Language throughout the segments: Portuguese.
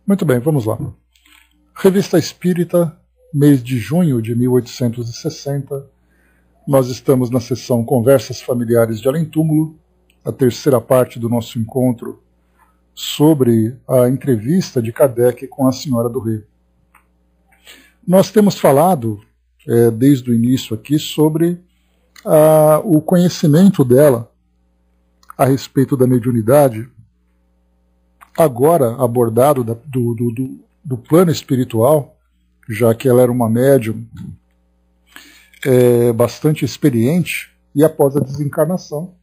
Muito bem, vamos lá. Revista Espírita, mês de junho de 1860. Nós estamos na sessão Conversas Familiares de Além-Túmulo, a terceira parte do nosso encontro sobre a entrevista de Kardec com a Senhora do Rei. Nós temos falado, desde o início aqui, sobre o conhecimento dela a respeito da mediunidade, agora abordado do plano espiritual, já que ela era uma médium bastante experiente, e após a desencarnação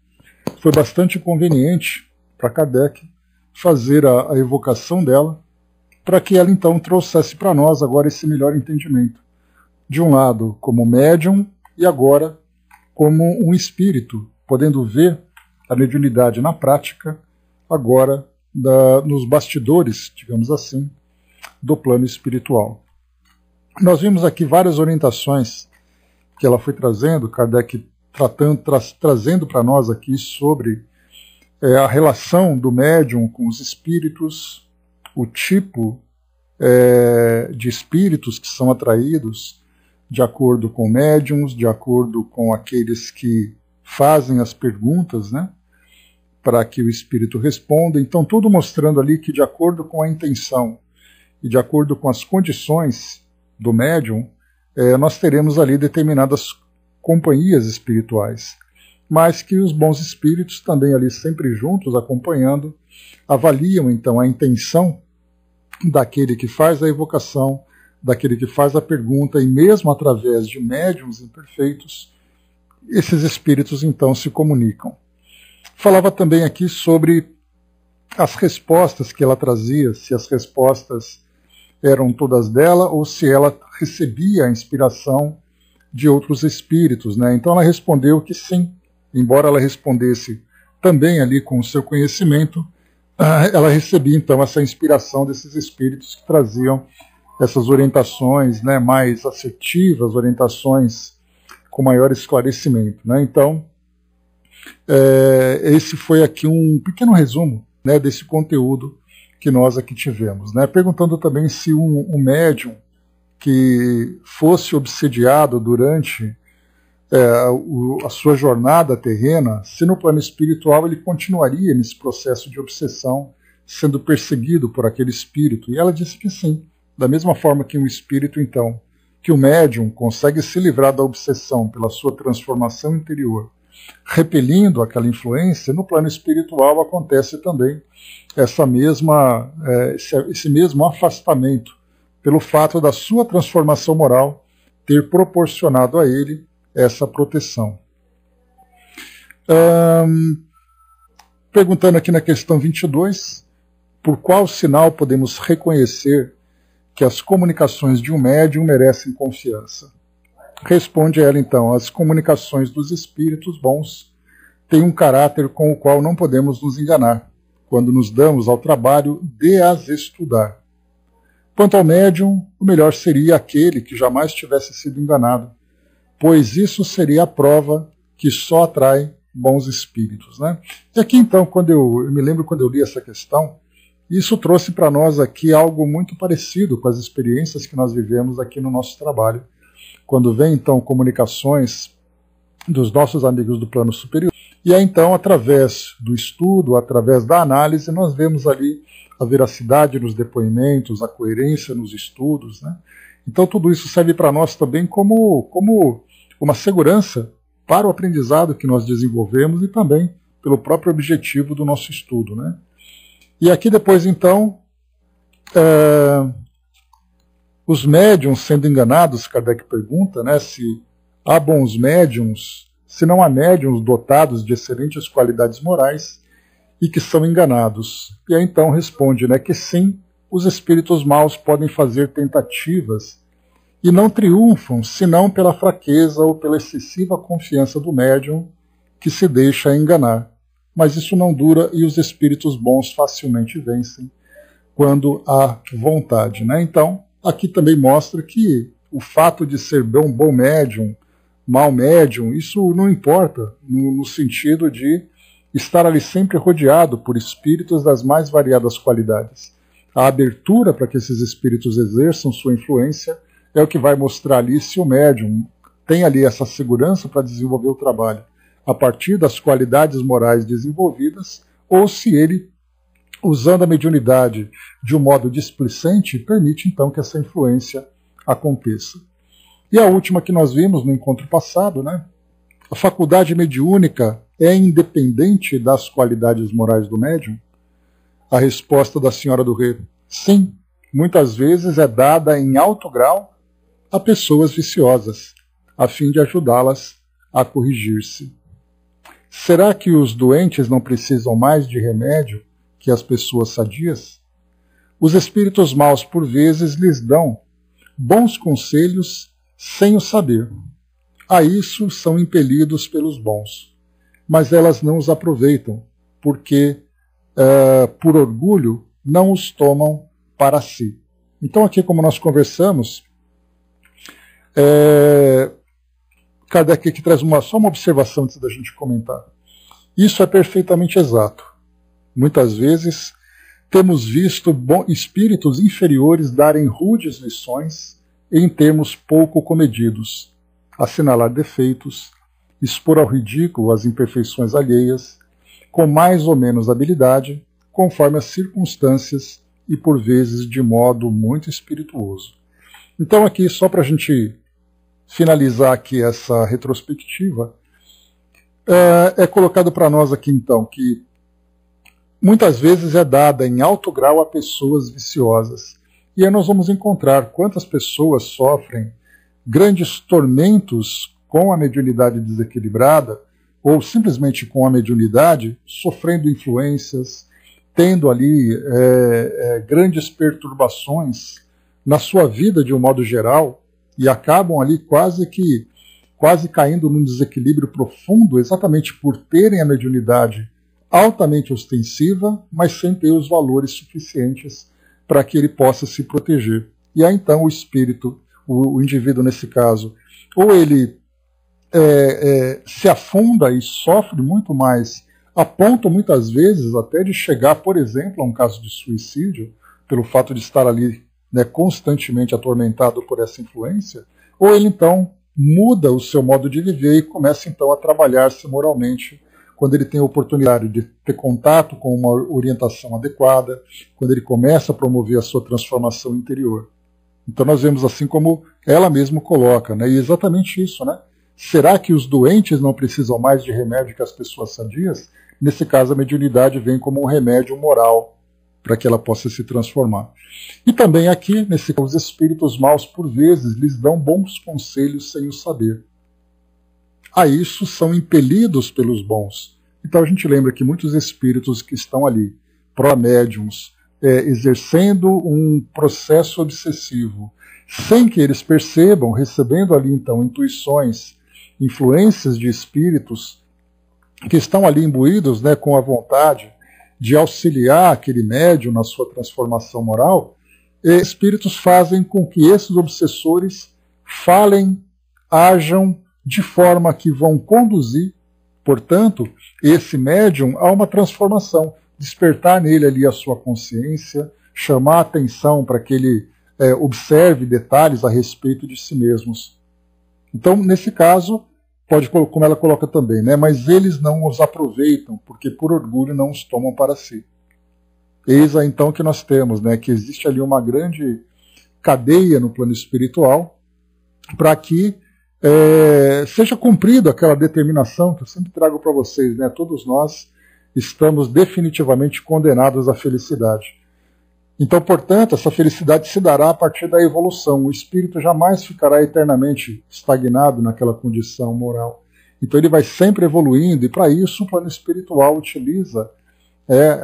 foi bastante conveniente para Kardec fazer a evocação dela, para que ela então trouxesse para nós agora esse melhor entendimento. De um lado como médium e agora como um espírito, podendo ver a mediunidade na prática, agora nos bastidores, digamos assim, do plano espiritual. Nós vimos aqui várias orientações que ela foi trazendo, Kardec trazendo para nós aqui sobre a relação do médium com os espíritos, o tipo de espíritos que são atraídos de acordo com médiums, de acordo com aqueles que fazem as perguntas, né, para que o espírito responda. Então, tudo mostrando ali que, de acordo com a intenção e de acordo com as condições do médium, nós teremos ali determinadas companhias espirituais, mas que os bons espíritos também ali sempre juntos, acompanhando, avaliam então a intenção daquele que faz a evocação, daquele que faz a pergunta, e mesmo através de médiums imperfeitos, esses espíritos então se comunicam. Falava também aqui sobre as respostas que ela trazia, se as respostas eram todas dela ou se ela recebia a inspiração de outros espíritos, né? Então ela respondeu que sim, embora ela respondesse também ali com o seu conhecimento, ela recebia então essa inspiração desses espíritos que traziam essas orientações, né, mais assertivas, orientações com maior esclarecimento, né? Então, esse foi aqui um pequeno resumo, né, desse conteúdo que nós aqui tivemos, né? Perguntando também se um médium que fosse obsediado durante a sua jornada terrena, se no plano espiritual ele continuaria nesse processo de obsessão, sendo perseguido por aquele espírito. E ela disse que sim. Da mesma forma que um espírito, então, que o médium consegue se livrar da obsessão pela sua transformação interior, repelindo aquela influência, no plano espiritual acontece também esse mesmo afastamento, pelo fato da sua transformação moral ter proporcionado a ele essa proteção. Perguntando aqui na questão 22, por qual sinal podemos reconhecer que as comunicações de um médium merecem confiança? Responde ela então: as comunicações dos espíritos bons têm um caráter com o qual não podemos nos enganar, quando nos damos ao trabalho de as estudar. Quanto ao médium, o melhor seria aquele que jamais tivesse sido enganado, pois isso seria a prova que só atrai bons espíritos, né? E aqui então, eu me lembro quando eu li essa questão, isso trouxe para nós aqui algo muito parecido com as experiências que nós vivemos aqui no nosso trabalho. Quando vem então comunicações dos nossos amigos do plano superior, e aí então, através do estudo, através da análise, nós vemos ali a veracidade nos depoimentos, a coerência nos estudos, né? Então tudo isso serve para nós também como uma segurança para o aprendizado que nós desenvolvemos e também pelo próprio objetivo do nosso estudo, né? E aqui depois, então, os médiuns sendo enganados, Kardec pergunta, né, se há bons médiuns, se não há médiuns dotados de excelentes qualidades morais e que são enganados. E aí então responde, né, que sim, os espíritos maus podem fazer tentativas e não triunfam senão pela fraqueza ou pela excessiva confiança do médium que se deixa enganar. Mas isso não dura e os espíritos bons facilmente vencem quando há vontade, né? Então, aqui também mostra que o fato de ser bom médium, mau médium, isso não importa no sentido de estar ali sempre rodeado por espíritos das mais variadas qualidades. a abertura para que esses espíritos exerçam sua influência é o que vai mostrar ali se o médium tem ali essa segurança para desenvolver o trabalho a partir das qualidades morais desenvolvidas, ou se ele, usando a mediunidade de um modo displicente, permite então que essa influência aconteça. E a última que nós vimos no encontro passado, né? A faculdade mediúnica é independente das qualidades morais do médium? A resposta da Senhora do Rei: sim, muitas vezes é dada em alto grau a pessoas viciosas, a fim de ajudá-las a corrigir-se. Será que os doentes não precisam mais de remédio que as pessoas sadias? Os espíritos maus, por vezes, lhes dão bons conselhos sem o saber. A isso são impelidos pelos bons. Mas elas não os aproveitam, porque, por orgulho, não os tomam para si. Então, aqui, como nós conversamos, Kardec aqui traz só uma observação antes da gente comentar. Isso é perfeitamente exato. Muitas vezes temos visto espíritos inferiores darem rudes lições em termos pouco comedidos, assinalar defeitos, expor ao ridículo as imperfeições alheias, com mais ou menos habilidade, conforme as circunstâncias e por vezes de modo muito espirituoso. Então aqui, só para a gente finalizar aqui essa retrospectiva, é colocado para nós aqui então que muitas vezes é dada em alto grau a pessoas viciosas. E aí nós vamos encontrar quantas pessoas sofrem grandes tormentos com a mediunidade desequilibrada, ou simplesmente com a mediunidade, sofrendo influências, tendo ali grandes perturbações na sua vida de um modo geral, e acabam ali quase caindo num desequilíbrio profundo, exatamente por terem a mediunidade altamente ostensiva, mas sem ter os valores suficientes para que ele possa se proteger. E aí então o espírito, o indivíduo nesse caso, ou ele se afunda e sofre muito mais, a ponto muitas vezes até de chegar, por exemplo, a um caso de suicídio, pelo fato de estar ali, né, constantemente atormentado por essa influência, ou ele então muda o seu modo de viver e começa então a trabalhar-se moralmente, quando ele tem a oportunidade de ter contato com uma orientação adequada, quando ele começa a promover a sua transformação interior. Então nós vemos assim como ela mesma coloca, né? E exatamente isso, né? Será que os doentes não precisam mais de remédio que as pessoas sadias? Nesse caso, a mediunidade vem como um remédio moral para que ela possa se transformar. E também aqui, nesse caso, os espíritos maus, por vezes, lhes dão bons conselhos sem o saber. A isso são impelidos pelos bons. Então a gente lembra que muitos espíritos que estão ali, pró-médiums, exercendo um processo obsessivo, sem que eles percebam, recebendo ali então intuições, influências de espíritos que estão ali imbuídos, né, com a vontade de auxiliar aquele médium na sua transformação moral, espíritos fazem com que esses obsessores falem, ajam de forma que vão conduzir, portanto, esse médium a uma transformação, despertar nele ali a sua consciência, chamar a atenção para que ele observe detalhes a respeito de si mesmos. Então, nesse caso, pode, como ela coloca também, né, mas eles não os aproveitam, porque por orgulho não os tomam para si. Eis aí então que nós temos, né, que existe ali uma grande cadeia no plano espiritual para que seja cumprida aquela determinação que eu sempre trago para vocês, né? Todos nós estamos definitivamente condenados à felicidade. Então, portanto, essa felicidade se dará a partir da evolução. O espírito jamais ficará eternamente estagnado naquela condição moral. Então ele vai sempre evoluindo, e para isso o plano espiritual utiliza,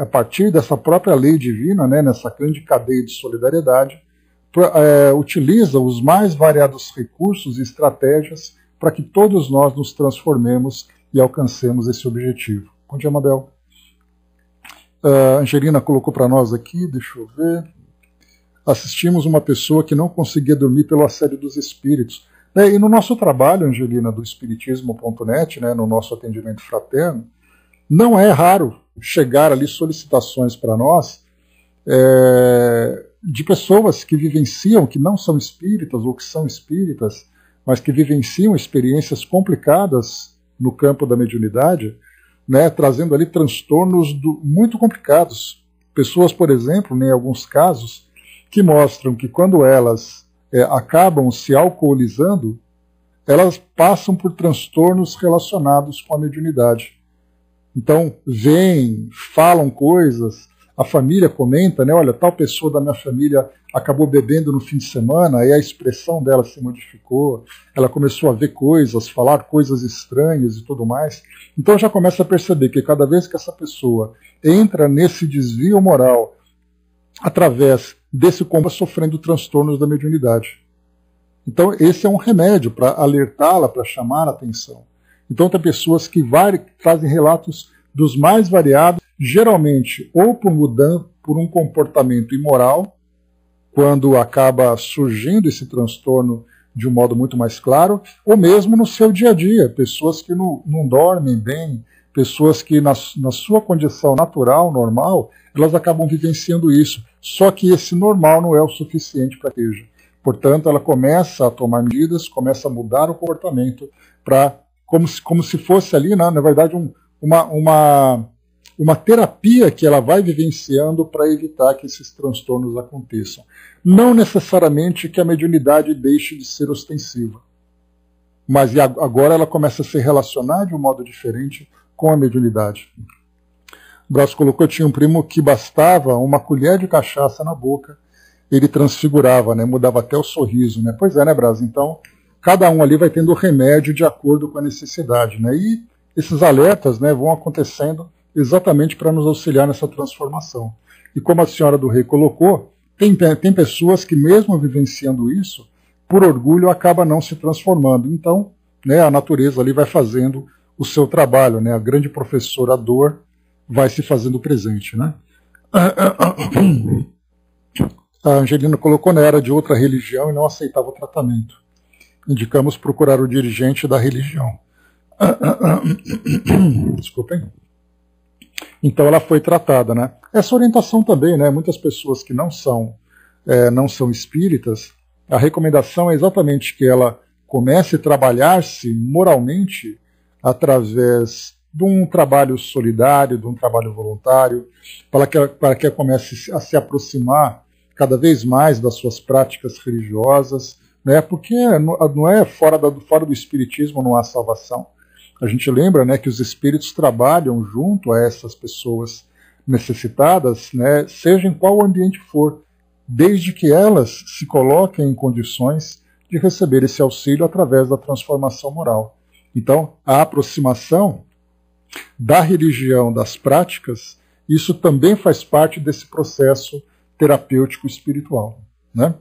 a partir dessa própria lei divina, né, nessa grande cadeia de solidariedade, utiliza os mais variados recursos e estratégias para que todos nós nos transformemos e alcancemos esse objetivo. Bom dia, Mabel. A Angelina colocou para nós aqui, deixa eu ver. Assistimos uma pessoa que não conseguia dormir pelo assédio dos espíritos. E no nosso trabalho, Angelina, do espiritismo.net, né, no nosso atendimento fraterno, não é raro chegar ali solicitações para nós de pessoas que vivenciam, que não são espíritas ou que são espíritas, mas que vivenciam experiências complicadas no campo da mediunidade, né, trazendo ali transtornos muito complicados. Pessoas, por exemplo, em alguns casos, que mostram que quando elas acabam se alcoolizando, elas passam por transtornos relacionados com a mediunidade. Então, vêm, falam coisas, a família comenta, né, olha, tal pessoa da minha família acabou bebendo no fim de semana, aí a expressão dela se modificou, ela começou a ver coisas, falar coisas estranhas e tudo mais. Então já começa a perceber que cada vez que essa pessoa entra nesse desvio moral, através desse como sofrendo transtornos da mediunidade. Então esse é um remédio para alertá-la, para chamar a atenção. Então tem pessoas que trazem relatos dos mais variados, geralmente ou por um comportamento imoral, quando acaba surgindo esse transtorno de um modo muito mais claro, ou mesmo no seu dia a dia, pessoas que não dormem bem, pessoas que na sua condição natural, normal, elas acabam vivenciando isso. Só que esse normal não é o suficiente para que seja. Portanto, ela começa a tomar medidas, começa a mudar o comportamento, como se fosse ali, na verdade, uma terapia que ela vai vivenciando para evitar que esses transtornos aconteçam. Não necessariamente que a mediunidade deixe de ser ostensiva, mas agora ela começa a se relacionar de um modo diferente com a mediunidade. O Braz colocou, tinha um primo que bastava uma colher de cachaça na boca, ele transfigurava, né, mudava até o sorriso. Né? Pois é, né, Braz? Então, cada um ali vai tendo o remédio de acordo com a necessidade. Né? E esses alertas, né, vão acontecendo exatamente para nos auxiliar nessa transformação. E como a senhora do Rei colocou, tem pessoas que mesmo vivenciando isso, por orgulho acaba não se transformando. Então, né, a natureza ali vai fazendo o seu trabalho, né, a grande professora, a dor, vai se fazendo presente. Né? A Angelina colocou, né, era de outra religião e não aceitava o tratamento. Indicamos procurar o dirigente da religião. Desculpem. Então ela foi tratada, né? Essa orientação também, né? Muitas pessoas que não são espíritas, a recomendação é exatamente que ela comece a trabalhar-se moralmente através de um trabalho solidário, de um trabalho voluntário, para que ela comece a se aproximar cada vez mais das suas práticas religiosas, né? Porque não é fora do espiritismo não há salvação. A gente lembra, né, que os espíritos trabalham junto a essas pessoas necessitadas, né, seja em qual ambiente for, desde que elas se coloquem em condições de receber esse auxílio através da transformação moral. Então, a aproximação da religião, das práticas, isso também faz parte desse processo terapêutico espiritual. Né?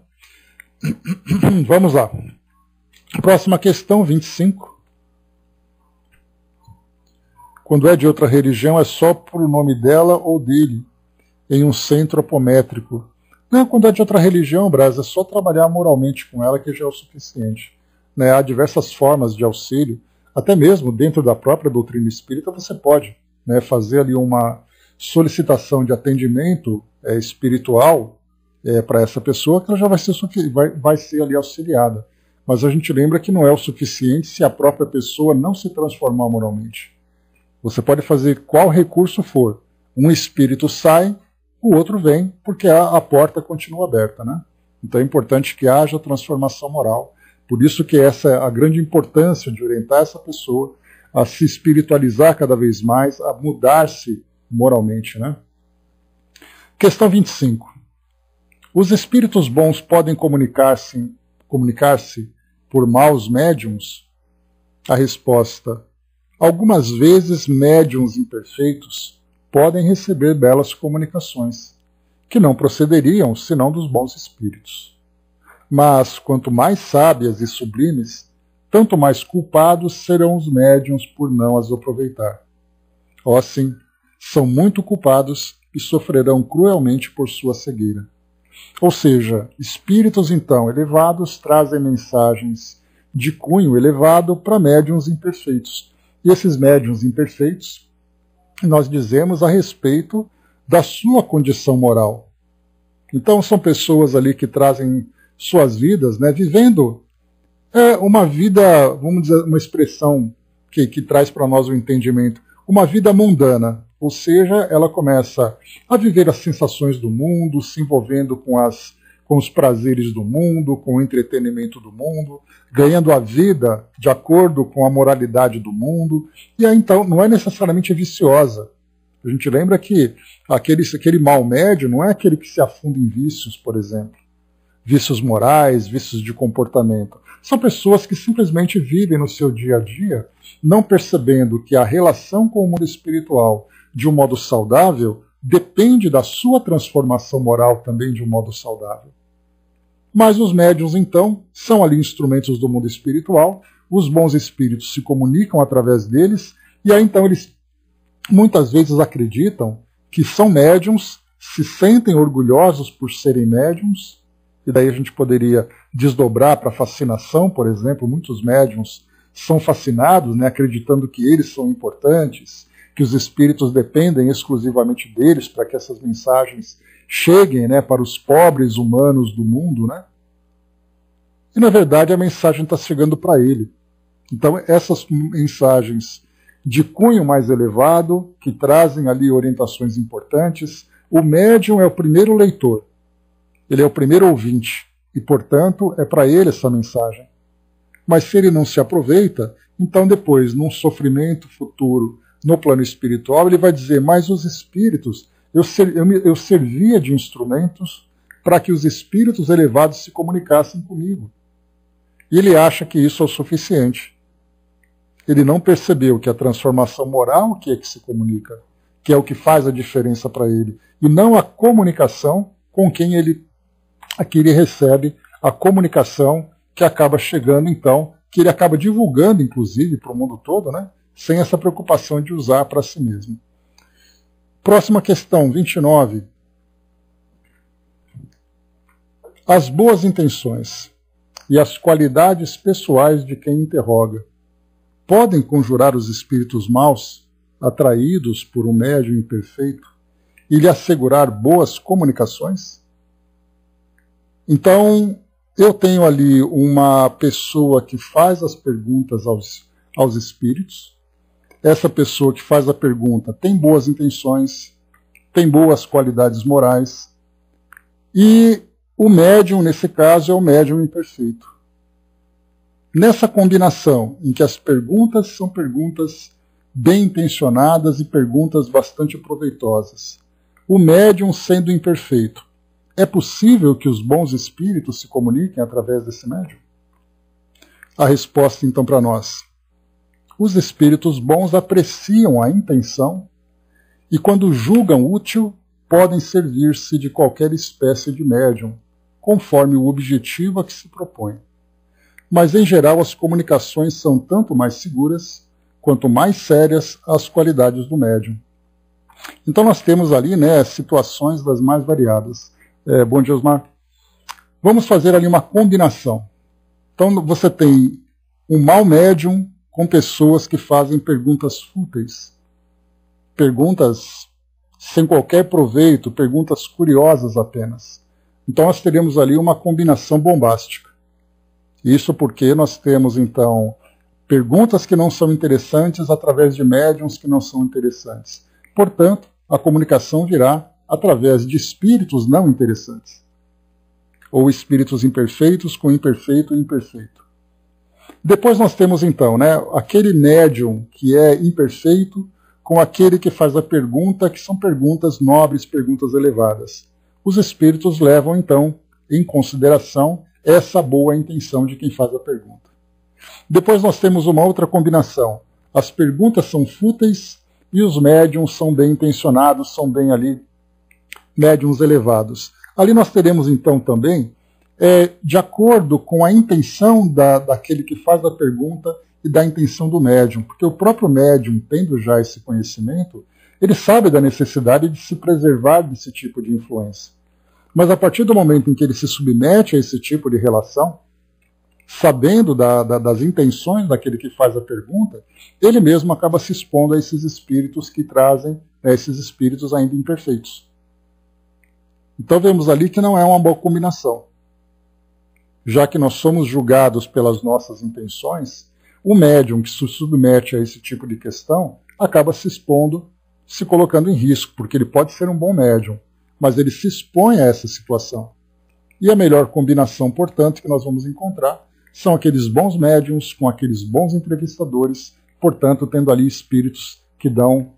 Vamos lá. Próxima questão, 25. Quando é de outra religião, é só por o nome dela ou dele, em um centro apométrico. Não, quando é de outra religião, Braz, é só trabalhar moralmente com ela que já é o suficiente. Né? Há diversas formas de auxílio, até mesmo dentro da própria doutrina espírita você pode, né, fazer ali uma solicitação de atendimento espiritual para essa pessoa, que ela já vai ser ali auxiliada. Mas a gente lembra que não é o suficiente se a própria pessoa não se transformar moralmente. Você pode fazer qual recurso for. Um espírito sai, o outro vem, porque a porta continua aberta. Né? Então é importante que haja transformação moral. Por isso que essa é a grande importância de orientar essa pessoa a se espiritualizar cada vez mais, a mudar-se moralmente. Né? Questão 25. Os espíritos bons podem comunicar-se por maus médiums? A resposta: algumas vezes médiuns imperfeitos podem receber belas comunicações, que não procederiam senão dos bons espíritos. Mas, quanto mais sábias e sublimes, tanto mais culpados serão os médiuns por não as aproveitar. Ó sim, são muito culpados e sofrerão cruelmente por sua cegueira. Ou seja, espíritos então elevados trazem mensagens de cunho elevado para médiuns imperfeitos. E esses médiuns imperfeitos, nós dizemos a respeito da sua condição moral. Então são pessoas ali que trazem suas vidas, né, vivendo uma vida, vamos dizer, uma expressão que traz para nós o entendimento, uma vida mundana, ou seja, ela começa a viver as sensações do mundo, se envolvendo com os prazeres do mundo, com o entretenimento do mundo, ganhando a vida de acordo com a moralidade do mundo, e aí então não é necessariamente viciosa. A gente lembra que aquele mau médio não é aquele que se afunda em vícios, por exemplo, vícios morais, vícios de comportamento. São pessoas que simplesmente vivem no seu dia a dia, não percebendo que a relação com o mundo espiritual, de um modo saudável, depende da sua transformação moral também de um modo saudável. Mas os médiuns, então, são ali instrumentos do mundo espiritual, os bons espíritos se comunicam através deles, e aí então eles muitas vezes acreditam que são médiuns, se sentem orgulhosos por serem médiuns, e daí a gente poderia desdobrar para a fascinação, por exemplo, muitos médiuns são fascinados, né, acreditando que eles são importantes, que os espíritos dependem exclusivamente deles para que essas mensagens cheguem, né, para os pobres humanos do mundo, né? E na verdade a mensagem está chegando para ele. Então essas mensagens de cunho mais elevado, que trazem ali orientações importantes, o médium é o primeiro leitor, ele é o primeiro ouvinte, e portanto é para ele essa mensagem. Mas se ele não se aproveita, então depois, num sofrimento futuro, no plano espiritual, ele vai dizer, mas os espíritos, eu servia de instrumentos para que os espíritos elevados se comunicassem comigo. E ele acha que isso é o suficiente. Ele não percebeu que a transformação moral que é que se comunica, que é o que faz a diferença para ele, e não a comunicação com quem ele recebe, a comunicação que acaba chegando, então, que ele acaba divulgando, inclusive, para o mundo todo, né? Sem essa preocupação de usar para si mesmo. Próxima questão, 29. As boas intenções e as qualidades pessoais de quem interroga podem conjurar os espíritos maus, atraídos por um médium imperfeito, e lhe assegurar boas comunicações? Então, eu tenho ali uma pessoa que faz as perguntas aos espíritos. Essa pessoa que faz a pergunta tem boas intenções, tem boas qualidades morais, e o médium, nesse caso, é o médium imperfeito. Nessa combinação, em que as perguntas são perguntas bem intencionadas e perguntas bastante proveitosas, o médium sendo imperfeito, é possível que os bons espíritos se comuniquem através desse médium? A resposta, então, para nós. Os espíritos bons apreciam a intenção e, quando julgam útil, podem servir-se de qualquer espécie de médium, conforme o objetivo a que se propõe. Mas, em geral, as comunicações são tanto mais seguras, quanto mais sérias as qualidades do médium. Então nós temos ali, né, situações das mais variadas. Bom dia, Osmar. Vamos fazer ali uma combinação. Então você tem um mau médium com pessoas que fazem perguntas fúteis, perguntas sem qualquer proveito, perguntas curiosas apenas. Então nós teremos ali uma combinação bombástica. Isso porque nós temos, então, perguntas que não são interessantes através de médiums que não são interessantes. Portanto, a comunicação virá através de espíritos não interessantes, ou espíritos imperfeitos com imperfeito e imperfeito. Depois nós temos, então, né, aquele médium que é imperfeito com aquele que faz a pergunta, que são perguntas nobres, perguntas elevadas. Os espíritos levam, então, em consideração essa boa intenção de quem faz a pergunta. Depois nós temos uma outra combinação. As perguntas são fúteis e os médiums são bem intencionados, são bem ali médiums elevados. Ali nós teremos então também, de acordo com a intenção daquele que faz a pergunta e da intenção do médium, porque o próprio médium, tendo já esse conhecimento, ele sabe da necessidade de se preservar desse tipo de influência. Mas a partir do momento em que ele se submete a esse tipo de relação, sabendo das intenções daquele que faz a pergunta, ele mesmo acaba se expondo a esses espíritos que trazem, esses espíritos ainda imperfeitos. Então vemos ali que não é uma boa combinação. Já que nós somos julgados pelas nossas intenções, o médium que se submete a esse tipo de questão acaba se expondo, se colocando em risco, porque ele pode ser um bom médium, mas ele se expõe a essa situação. E a melhor combinação, portanto, que nós vamos encontrar são aqueles bons médiums com aqueles bons entrevistadores, portanto, tendo ali espíritos que dão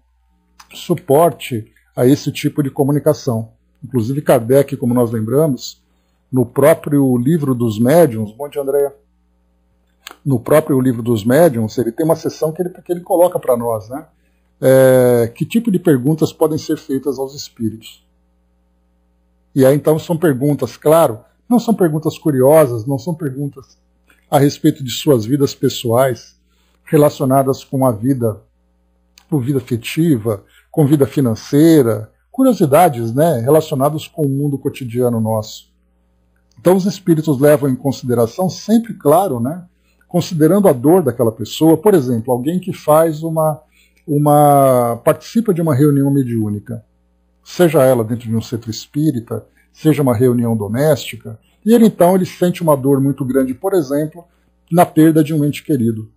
suporte a esse tipo de comunicação. Inclusive Kardec, como nós lembramos, no próprio livro dos médiuns, bom dia, Andréa, no próprio livro dos médiuns, ele tem uma seção que ele coloca para nós, né? Que tipo de perguntas podem ser feitas aos espíritos. E aí então são perguntas, claro, não são perguntas curiosas, não são perguntas a respeito de suas vidas pessoais, relacionadas com a vida, com vida afetiva, com vida financeira, curiosidades, né, relacionadas com o mundo cotidiano nosso. Então os espíritos levam em consideração sempre, claro, né, considerando a dor daquela pessoa. Por exemplo, alguém que faz participa de uma reunião mediúnica, seja ela dentro de um centro espírita, seja uma reunião doméstica, e ele então ele sente uma dor muito grande, por exemplo, na perda de um ente querido.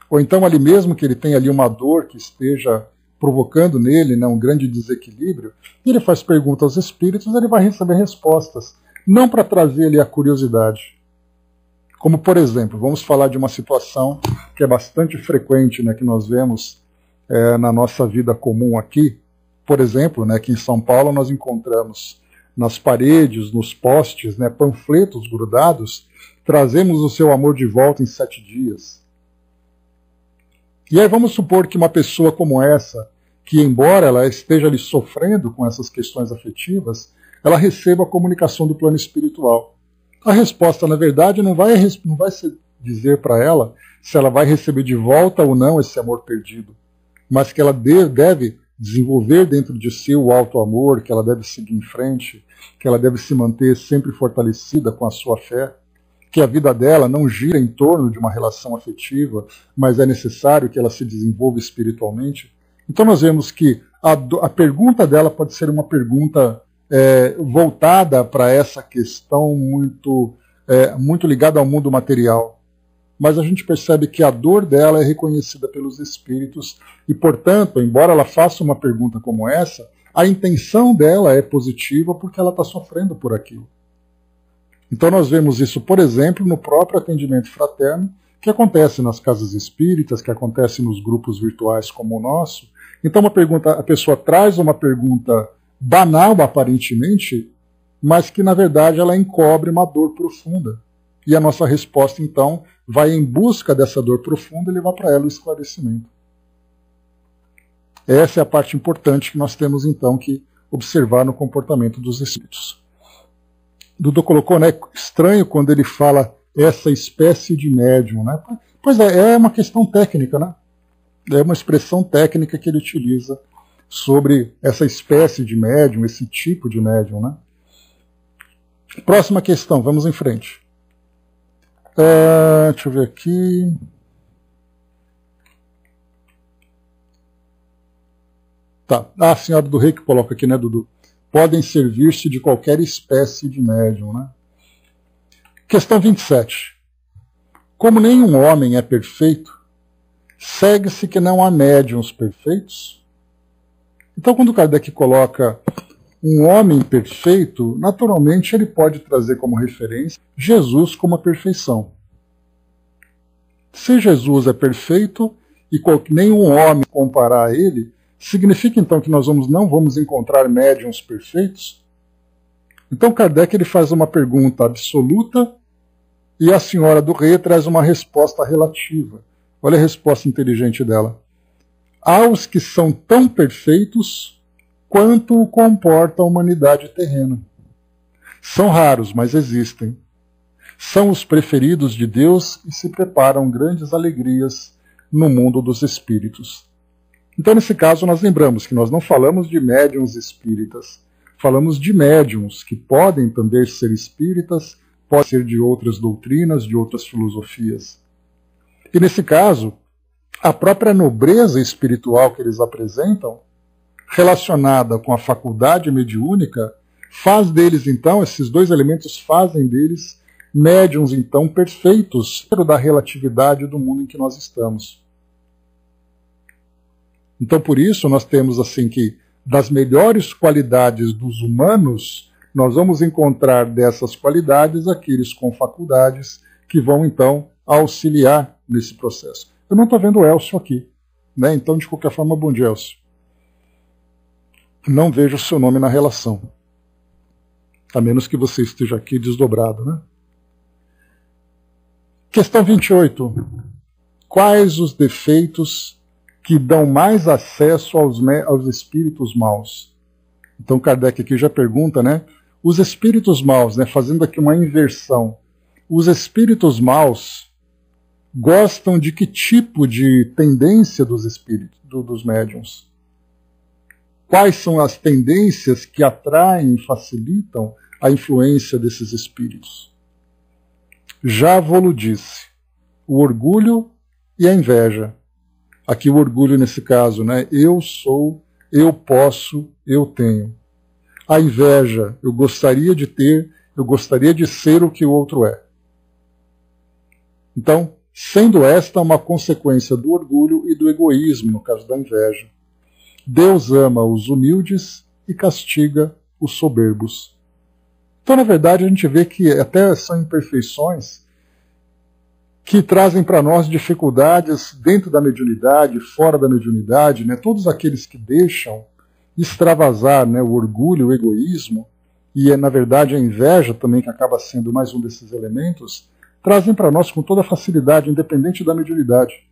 Ou então ali mesmo que ele tenha ali uma dor que esteja provocando nele, né, um grande desequilíbrio, e ele faz perguntas aos espíritos, ele vai receber respostas, não para trazer ali a curiosidade. Como, por exemplo, vamos falar de uma situação que é bastante frequente, né, que nós vemos na nossa vida comum aqui. Por exemplo, né, aqui em São Paulo nós encontramos nas paredes, nos postes, né, panfletos grudados, trazemos o seu amor de volta em 7 dias. E aí vamos supor que uma pessoa como essa, que embora ela esteja ali sofrendo com essas questões afetivas, ela receba a comunicação do plano espiritual. A resposta, na verdade, não vai se dizer para ela se ela vai receber de volta ou não esse amor perdido, mas que ela deve desenvolver dentro de si o alto amor, que ela deve seguir em frente, que ela deve se manter sempre fortalecida com a sua fé, que a vida dela não gira em torno de uma relação afetiva, mas é necessário que ela se desenvolva espiritualmente. Então nós vemos que a pergunta dela pode ser uma pergunta voltada para essa questão muito ligada ao mundo material. Mas a gente percebe que a dor dela é reconhecida pelos espíritos e, portanto, embora ela faça uma pergunta como essa, a intenção dela é positiva porque ela está sofrendo por aquilo. Então nós vemos isso, por exemplo, no próprio atendimento fraterno, que acontece nas casas espíritas, que acontece nos grupos virtuais como o nosso. Então a pessoa traz uma pergunta banal, aparentemente, mas que, na verdade, ela encobre uma dor profunda. E a nossa resposta, então, vai em busca dessa dor profunda e levar para ela o esclarecimento. Essa é a parte importante que nós temos, então, que observar no comportamento dos espíritos. Dudu colocou, né, estranho quando ele fala essa espécie de médium, né? Pois é uma questão técnica, né? É uma expressão técnica que ele utiliza sobre essa espécie de médium, esse tipo de médium, né? Próxima questão, vamos em frente. Deixa eu ver aqui. Tá. A senhora do Rei que coloca aqui, né, Dudu? Podem servir-se de qualquer espécie de médium, né? Questão 27. Como nenhum homem é perfeito, segue-se que não há médiuns perfeitos? Então, quando Kardec coloca um homem perfeito, naturalmente ele pode trazer como referência Jesus como a perfeição. Se Jesus é perfeito e nenhum homem comparar a ele, significa então que nós não vamos encontrar médiuns perfeitos? Então Kardec ele faz uma pergunta absoluta e a senhora do Rei traz uma resposta relativa. Olha a resposta inteligente dela. Há os que são tão perfeitos quanto o comporta a humanidade terrena. São raros, mas existem. São os preferidos de Deus e se preparam grandes alegrias no mundo dos espíritos. Então, nesse caso, nós lembramos que nós não falamos de médiuns espíritas, falamos de médiuns que podem também ser espíritas, podem ser de outras doutrinas, de outras filosofias. E nesse caso, a própria nobreza espiritual que eles apresentam, relacionada com a faculdade mediúnica, Faz deles, então, esses dois elementos fazem deles médiuns, então, perfeitos da relatividade do mundo em que nós estamos. Então, por isso, nós temos assim que, das melhores qualidades dos humanos, nós vamos encontrar dessas qualidades aqueles com faculdades que vão, então, auxiliar nesse processo. Eu não estou vendo o Elcio aqui, né? Então, de qualquer forma, bom dia, Elcio. Não vejo o seu nome na relação. A menos que você esteja aqui desdobrado, né? Questão 28. Quais os defeitos que dão mais acesso aos espíritos maus? Então Kardec aqui já pergunta, né? Os espíritos maus, né, fazendo aqui uma inversão, os espíritos maus gostam de que tipo de tendência dos espíritos, dos médiuns? Quais são as tendências que atraem e facilitam a influência desses espíritos? Já vou-lo disse, o orgulho e a inveja. Aqui o orgulho nesse caso, né? Eu sou, eu posso, eu tenho. A inveja, eu gostaria de ter, eu gostaria de ser o que o outro é. Então, sendo esta uma consequência do orgulho e do egoísmo, no caso da inveja. Deus ama os humildes e castiga os soberbos. Então, na verdade, a gente vê que até são imperfeições que trazem para nós dificuldades dentro da mediunidade, fora da mediunidade, né? Todos aqueles que deixam extravasar, né, o orgulho, o egoísmo, e na verdade a inveja também, que acaba sendo mais um desses elementos, trazem para nós com toda facilidade, independente da mediunidade.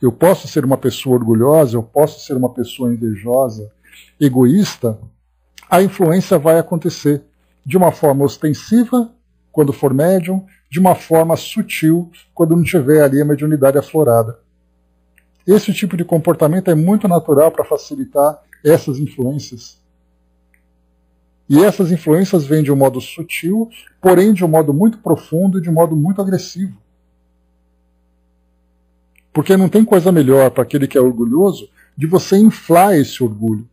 Eu posso ser uma pessoa orgulhosa, eu posso ser uma pessoa invejosa, egoísta, a influência vai acontecer de uma forma ostensiva, quando for médium, de uma forma sutil, quando não tiver ali a mediunidade aflorada. Esse tipo de comportamento é muito natural para facilitar essas influências. E essas influências vêm de um modo sutil, porém de um modo muito profundo e de um modo muito agressivo. Porque não tem coisa melhor para aquele que é orgulhoso de você inflar esse orgulho.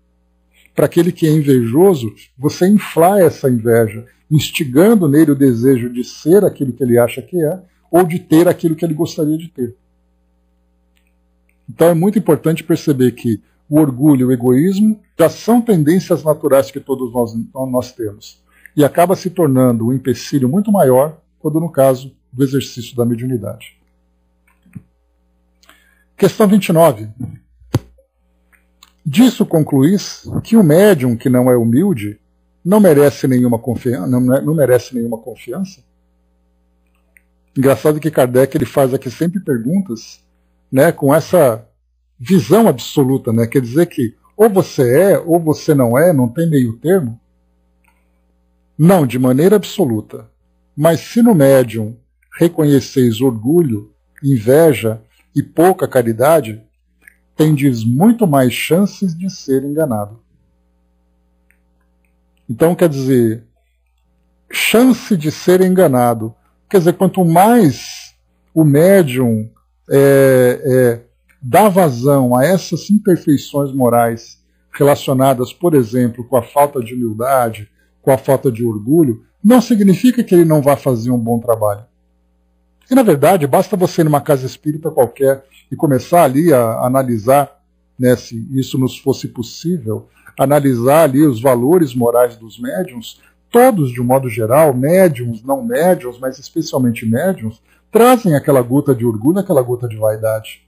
Para aquele que é invejoso, você inflar essa inveja, instigando nele o desejo de ser aquilo que ele acha que é, ou de ter aquilo que ele gostaria de ter. Então é muito importante perceber que o orgulho e o egoísmo já são tendências naturais que todos nós temos. E acaba se tornando um empecilho muito maior quando, no caso, do exercício da mediunidade. Questão 29. Disso concluís que o médium que não é humilde não merece nenhuma confiança? Engraçado que Kardec ele faz aqui sempre perguntas, né, com essa visão absoluta, né? Quer dizer que ou você é ou você não tem meio termo? Não, de maneira absoluta. Mas se no médium reconheceis orgulho, inveja e pouca caridade, tendes muito mais chances de ser enganado. Então, quer dizer, chance de ser enganado. Quer dizer, quanto mais o médium dá vazão a essas imperfeições morais relacionadas, por exemplo, com a falta de humildade, com a falta de orgulho, não significa que ele não vá fazer um bom trabalho. E, na verdade, basta você ir numa casa espírita qualquer e começar ali a analisar, né, se isso nos fosse possível, analisar ali os valores morais dos médiuns, todos, de um modo geral, médiuns, não médiuns, mas especialmente médiuns, trazem aquela gota de orgulho, aquela gota de vaidade.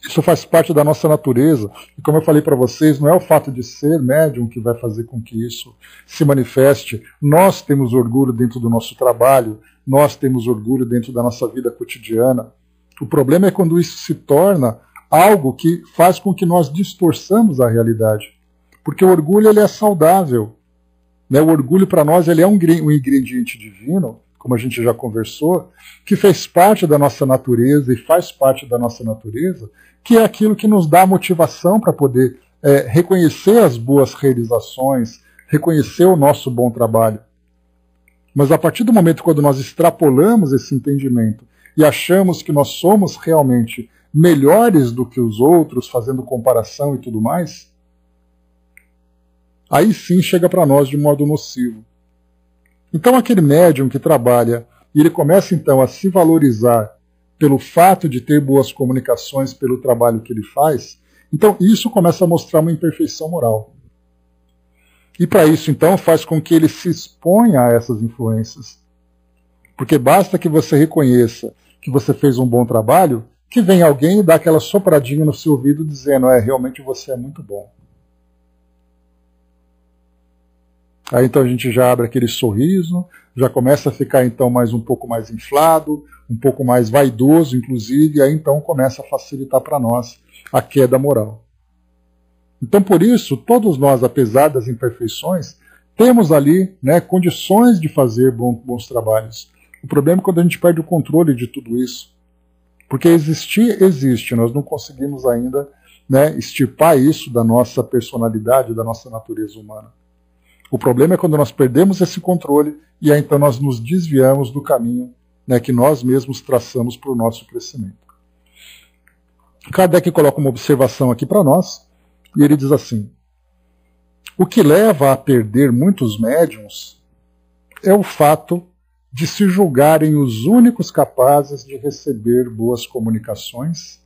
Isso faz parte da nossa natureza. E como eu falei para vocês, não é o fato de ser médium que vai fazer com que isso se manifeste. Nós temos orgulho dentro do nosso trabalho, nós temos orgulho dentro da nossa vida cotidiana. O problema é quando isso se torna algo que faz com que nós distorçamos a realidade. Porque o orgulho ele é saudável. Né? O orgulho para nós ele é um ingrediente divino, como a gente já conversou, que fez parte da nossa natureza e faz parte da nossa natureza, que é aquilo que nos dá motivação para poder reconhecer as boas realizações, reconhecer o nosso bom trabalho. Mas a partir do momento quando nós extrapolamos esse entendimento e achamos que nós somos realmente melhores do que os outros, fazendo comparação e tudo mais, aí sim chega para nós de modo nocivo. Então aquele médium que trabalha e ele começa então a se valorizar pelo fato de ter boas comunicações, pelo trabalho que ele faz, então isso começa a mostrar uma imperfeição moral. E para isso então faz com que ele se exponha a essas influências. Porque basta que você reconheça que você fez um bom trabalho, que vem alguém e dá aquela sopradinha no seu ouvido dizendo, realmente você é muito bom. Aí então a gente já abre aquele sorriso, já começa a ficar então um pouco mais inflado, um pouco mais vaidoso, inclusive, e aí então começa a facilitar para nós a queda moral. Então por isso, todos nós, apesar das imperfeições, temos ali, né, condições de fazer bons trabalhos. O problema é quando a gente perde o controle de tudo isso. Porque existir, existe, nós não conseguimos ainda, né, extirpar isso da nossa personalidade, da nossa natureza humana. O problema é quando nós perdemos esse controle e aí então nós nos desviamos do caminho, né, que nós mesmos traçamos para o nosso crescimento. Kardec coloca uma observação aqui para nós e ele diz assim: o que leva a perder muitos médiuns é o fato de se julgarem os únicos capazes de receber boas comunicações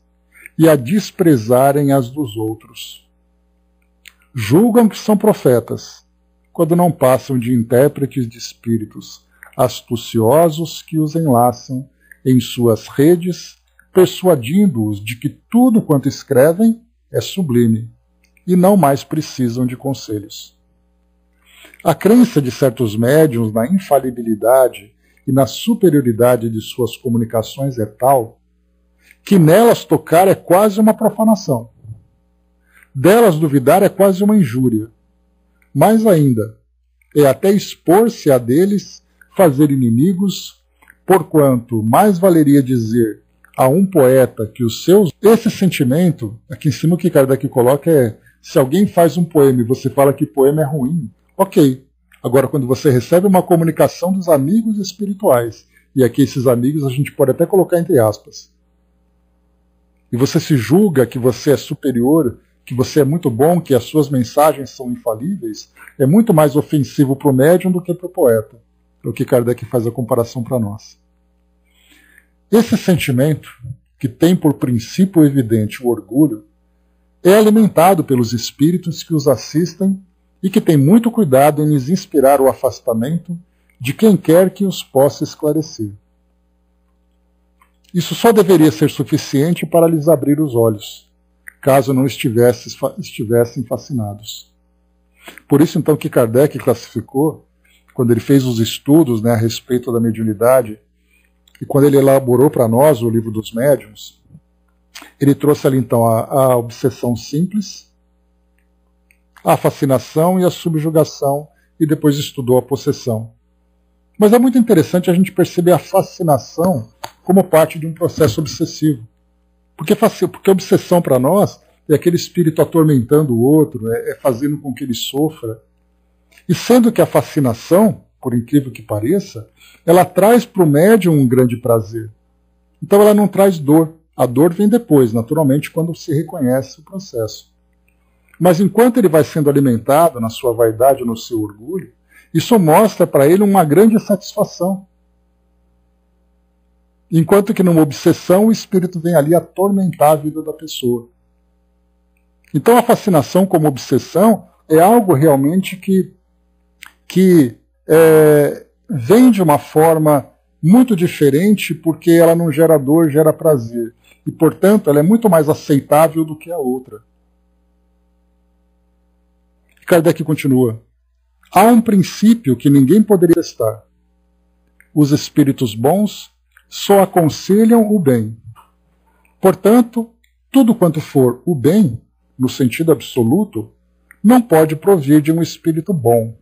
e a desprezarem as dos outros. Julgam que são profetas, quando não passam de intérpretes de espíritos astuciosos que os enlaçam em suas redes, persuadindo-os de que tudo quanto escrevem é sublime e não mais precisam de conselhos. A crença de certos médiuns na infalibilidade e na superioridade de suas comunicações é tal que nelas tocar é quase uma profanação. Delas duvidar é quase uma injúria. Mais ainda, é até expor-se a deles fazer inimigos, porquanto mais valeria dizer a um poeta que os seus... Esse sentimento, aqui em cima o que Kardec coloca é, se alguém faz um poema e você fala que poema é ruim, ok. Agora, quando você recebe uma comunicação dos amigos espirituais, e aqui esses amigos a gente pode até colocar entre aspas, e você se julga que você é superior, que você é muito bom, que as suas mensagens são infalíveis, é muito mais ofensivo para o médium do que para o poeta. É o que Kardec faz a comparação para nós. Esse sentimento, que tem por princípio evidente o orgulho, é alimentado pelos espíritos que os assistem e que têm muito cuidado em lhes inspirar o afastamento de quem quer que os possa esclarecer. Isso só deveria ser suficiente para lhes abrir os olhos, caso não estivessem fascinados. Por isso, então, que Kardec classificou, quando ele fez os estudos, né, a respeito da mediunidade, e quando ele elaborou para nós o livro dos médiuns, ele trouxe ali, então, a obsessão simples, a fascinação e a subjugação, e depois estudou a possessão. Mas é muito interessante a gente perceber a fascinação como parte de um processo obsessivo. Porque obsessão para nós é aquele espírito atormentando o outro, é fazendo com que ele sofra. E sendo que a fascinação, por incrível que pareça, ela traz para o médium um grande prazer. Então ela não traz dor. A dor vem depois, naturalmente, quando se reconhece o processo. Mas enquanto ele vai sendo alimentado na sua vaidade, no seu orgulho, isso mostra para ele uma grande satisfação. Enquanto que numa obsessão o espírito vem ali atormentar a vida da pessoa. Então a fascinação como obsessão é algo realmente que vem de uma forma muito diferente, porque ela não gera dor, gera prazer. E, portanto, ela é muito mais aceitável do que a outra. Kardec continua. Há um princípio que ninguém poderia testar. Os espíritos bons só aconselham o bem. Portanto, tudo quanto for o bem, no sentido absoluto, não pode provir de um espírito bom.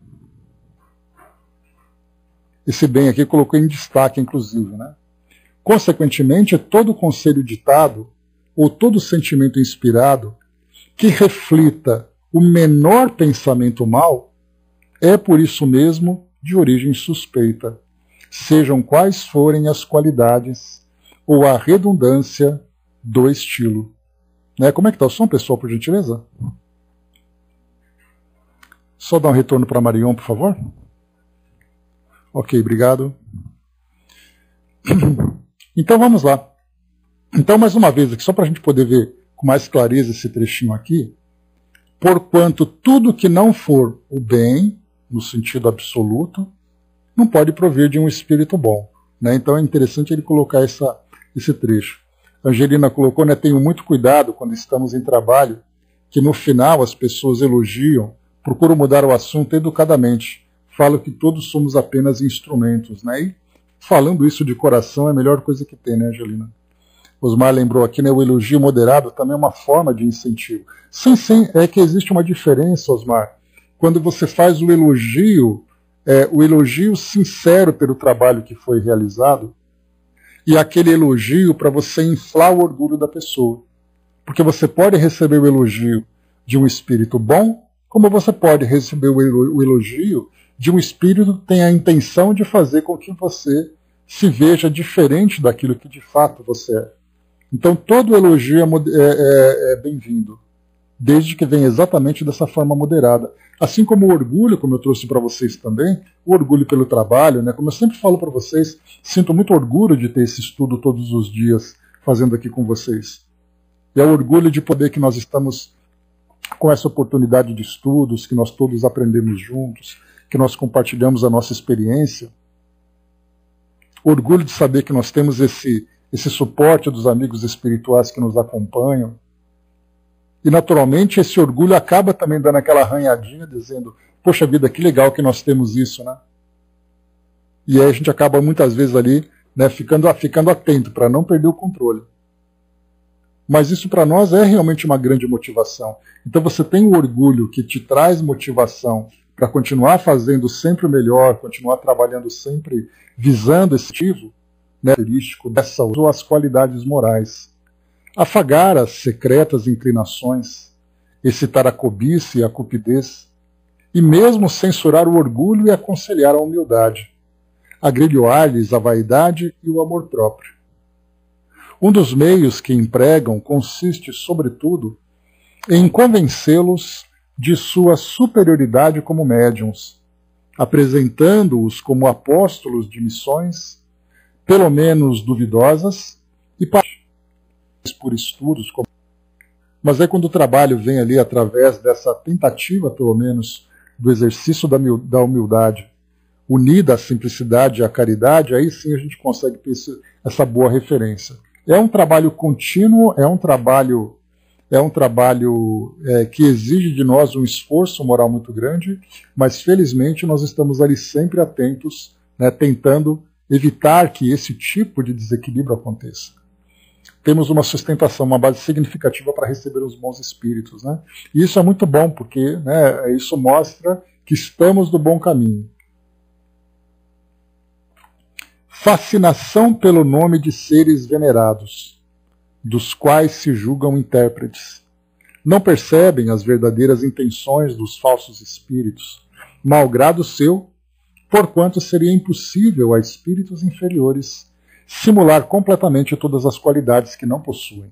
Esse bem aqui colocou em destaque, inclusive, né? Consequentemente, todo conselho ditado, ou todo sentimento inspirado, que reflita o menor pensamento mau, é por isso mesmo de origem suspeita, sejam quais forem as qualidades ou a redundância do estilo. Né? Como é que está o som, pessoal, por gentileza? Só dar um retorno para Marion, por favor. Ok, obrigado. Então vamos lá. Então, mais uma vez, aqui, só para a gente poder ver com mais clareza esse trechinho aqui. Porquanto tudo que não for o bem, no sentido absoluto, não pode provir de um espírito bom. Né? Então é interessante ele colocar esse trecho. A Angelina colocou, né, tenho muito cuidado quando estamos em trabalho, que no final as pessoas elogiam, procuro mudar o assunto educadamente. Falo que todos somos apenas instrumentos. Né? E falando isso de coração é a melhor coisa que tem, né, Angelina? Osmar lembrou aqui, né, o elogio moderado também é uma forma de incentivo. Sim, é que existe uma diferença, Osmar. Quando você faz o elogio sincero pelo trabalho que foi realizado, e aquele elogio para você inflar o orgulho da pessoa. Porque você pode receber o elogio de um espírito bom, como você pode receber o elogio de um espírito que tem a intenção de fazer com que você se veja diferente daquilo que de fato você é. Então todo elogio é bem-vindo, desde que venha exatamente dessa forma moderada. Assim como o orgulho, como eu trouxe para vocês também, o orgulho pelo trabalho, né? Como eu sempre falo para vocês, sinto muito orgulho de ter esse estudo todos os dias fazendo aqui com vocês. E é o orgulho de poder que nós estamos com essa oportunidade de estudos, que nós todos aprendemos juntos, que nós compartilhamos a nossa experiência. Orgulho de saber que nós temos esse suporte dos amigos espirituais que nos acompanham. E, naturalmente, esse orgulho acaba também dando aquela arranhadinha, dizendo, poxa vida, que legal que nós temos isso, né? E aí a gente acaba muitas vezes ali, né, ficando atento para não perder o controle. Mas isso para nós é realmente uma grande motivação. Então você tem o orgulho que te traz motivação para continuar fazendo sempre o melhor, continuar trabalhando sempre visando esse objetivo, né, característico dessa ou as qualidades morais. Afagar as secretas inclinações, excitar a cobiça e a cupidez, e mesmo censurar o orgulho e aconselhar a humildade, agrilhoar-lhes a vaidade e o amor próprio. Um dos meios que empregam consiste, sobretudo, em convencê-los de sua superioridade como médiuns, apresentando-os como apóstolos de missões, pelo menos duvidosas, e por estudos. Mas é quando o trabalho vem ali através dessa tentativa, pelo menos, do exercício da humildade, unida à simplicidade e à caridade, aí sim a gente consegue ter essa boa referência. É um trabalho contínuo, é um trabalho que exige de nós um esforço moral muito grande, mas felizmente nós estamos ali sempre atentos, né, tentando evitar que esse tipo de desequilíbrio aconteça. Temos uma sustentação, uma base significativa para receber os bons espíritos. Né? E isso é muito bom, porque, né, isso mostra que estamos no bom caminho. Fascinação pelo nome de seres venerados, dos quais se julgam intérpretes. Não percebem as verdadeiras intenções dos falsos espíritos, malgrado seu, porquanto seria impossível a espíritos inferiores simular completamente todas as qualidades que não possuem.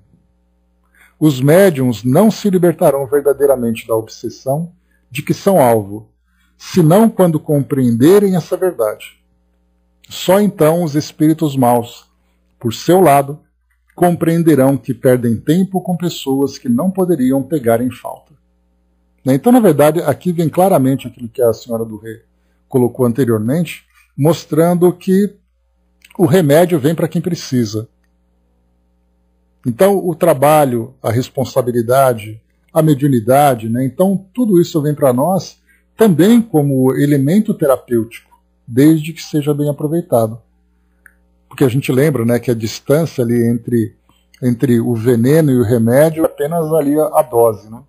Os médiuns não se libertarão verdadeiramente da obsessão de que são alvo, senão quando compreenderem essa verdade. Só então os espíritos maus, por seu lado, compreenderão que perdem tempo com pessoas que não poderiam pegar em falta. Então, na verdade, aqui vem claramente aquilo que a senhora do Rei colocou anteriormente, mostrando que o remédio vem para quem precisa. Então, o trabalho, a responsabilidade, a mediunidade, né? Então, tudo isso vem para nós também como elemento terapêutico, desde que seja bem aproveitado. Porque a gente lembra, né, que a distância ali entre o veneno e o remédio é apenas ali a dose. Né?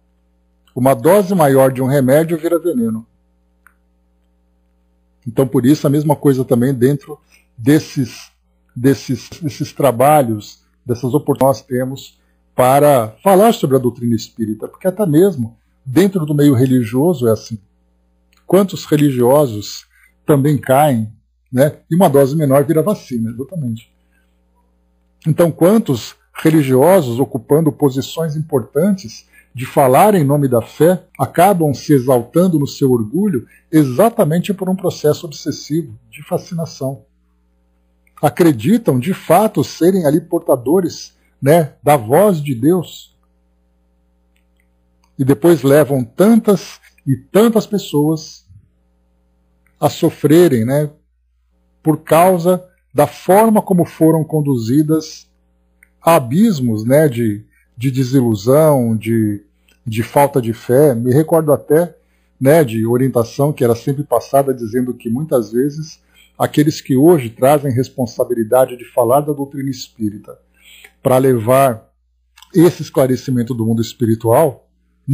Uma dose maior de um remédio vira veneno. Então, por isso, a mesma coisa também dentro desses trabalhos, dessas oportunidades que nós temos para falar sobre a doutrina espírita, porque até mesmo dentro do meio religioso é assim. Quantos religiosos também caem, né? E uma dose menor vira vacina, exatamente. Então, quantos religiosos ocupando posições importantes de falar em nome da fé, acabam se exaltando no seu orgulho exatamente por um processo obsessivo de fascinação. Acreditam de fato serem ali portadores, né, da voz de Deus. E depois levam tantas e tantas pessoas a sofrerem, né, por causa da forma como foram conduzidas a abismos, né, de desilusão, de falta de fé. Me recordo até, né, de orientação que era sempre passada dizendo que muitas vezes aqueles que hoje trazem responsabilidade de falar da doutrina espírita para levar esse esclarecimento do mundo espiritual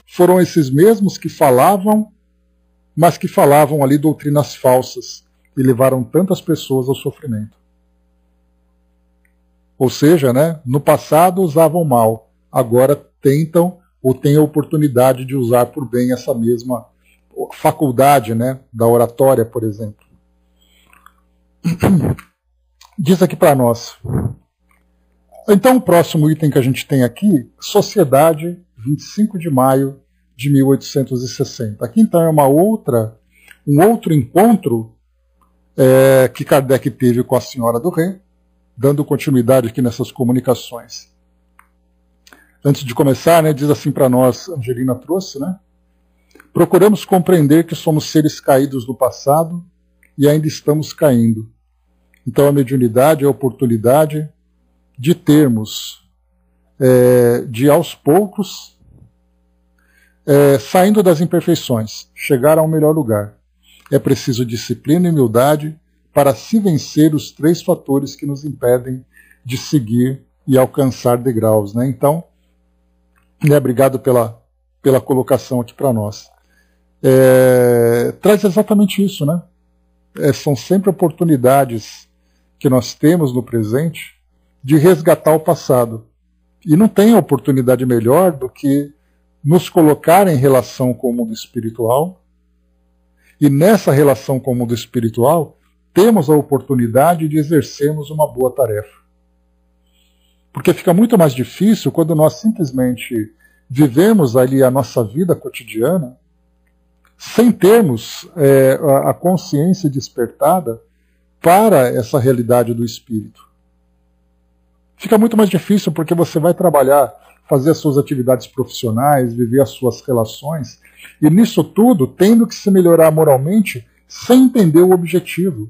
foram esses mesmos que falavam, mas que falavam ali doutrinas falsas e levaram tantas pessoas ao sofrimento. Ou seja, né, no passado usavam mal, agora tentam ou têm a oportunidade de usar por bem essa mesma faculdade, né, da oratória, por exemplo. Diz aqui para nós. Então, o próximo item que a gente tem aqui, Sociedade, 25 de maio de 1860. Aqui, então, é um outro encontro que Kardec teve com a Senhora do Rei, dando continuidade aqui nessas comunicações. Antes de começar, né, diz assim para nós, Angelina trouxe, né? Procuramos compreender que somos seres caídos no passado e ainda estamos caindo. Então a mediunidade é a oportunidade de termos, de aos poucos, saindo das imperfeições, chegar a um melhor lugar. É preciso disciplina e humildade para se vencer os 3 fatores que nos impedem de seguir e alcançar degraus, né? Então, obrigado pela colocação aqui para nós. Traz exatamente isso, né? São sempre oportunidades que nós temos no presente de resgatar o passado. E não tem oportunidade melhor do que nos colocar em relação com o mundo espiritual. E nessa relação com o mundo espiritual, temos a oportunidade de exercermos uma boa tarefa. Porque fica muito mais difícil quando nós simplesmente vivemos ali a nossa vida cotidiana sem termos a consciência despertada para essa realidade do espírito. Fica muito mais difícil porque você vai trabalhar, fazer as suas atividades profissionais, viver as suas relações, e nisso tudo tendo que se melhorar moralmente sem entender o objetivo.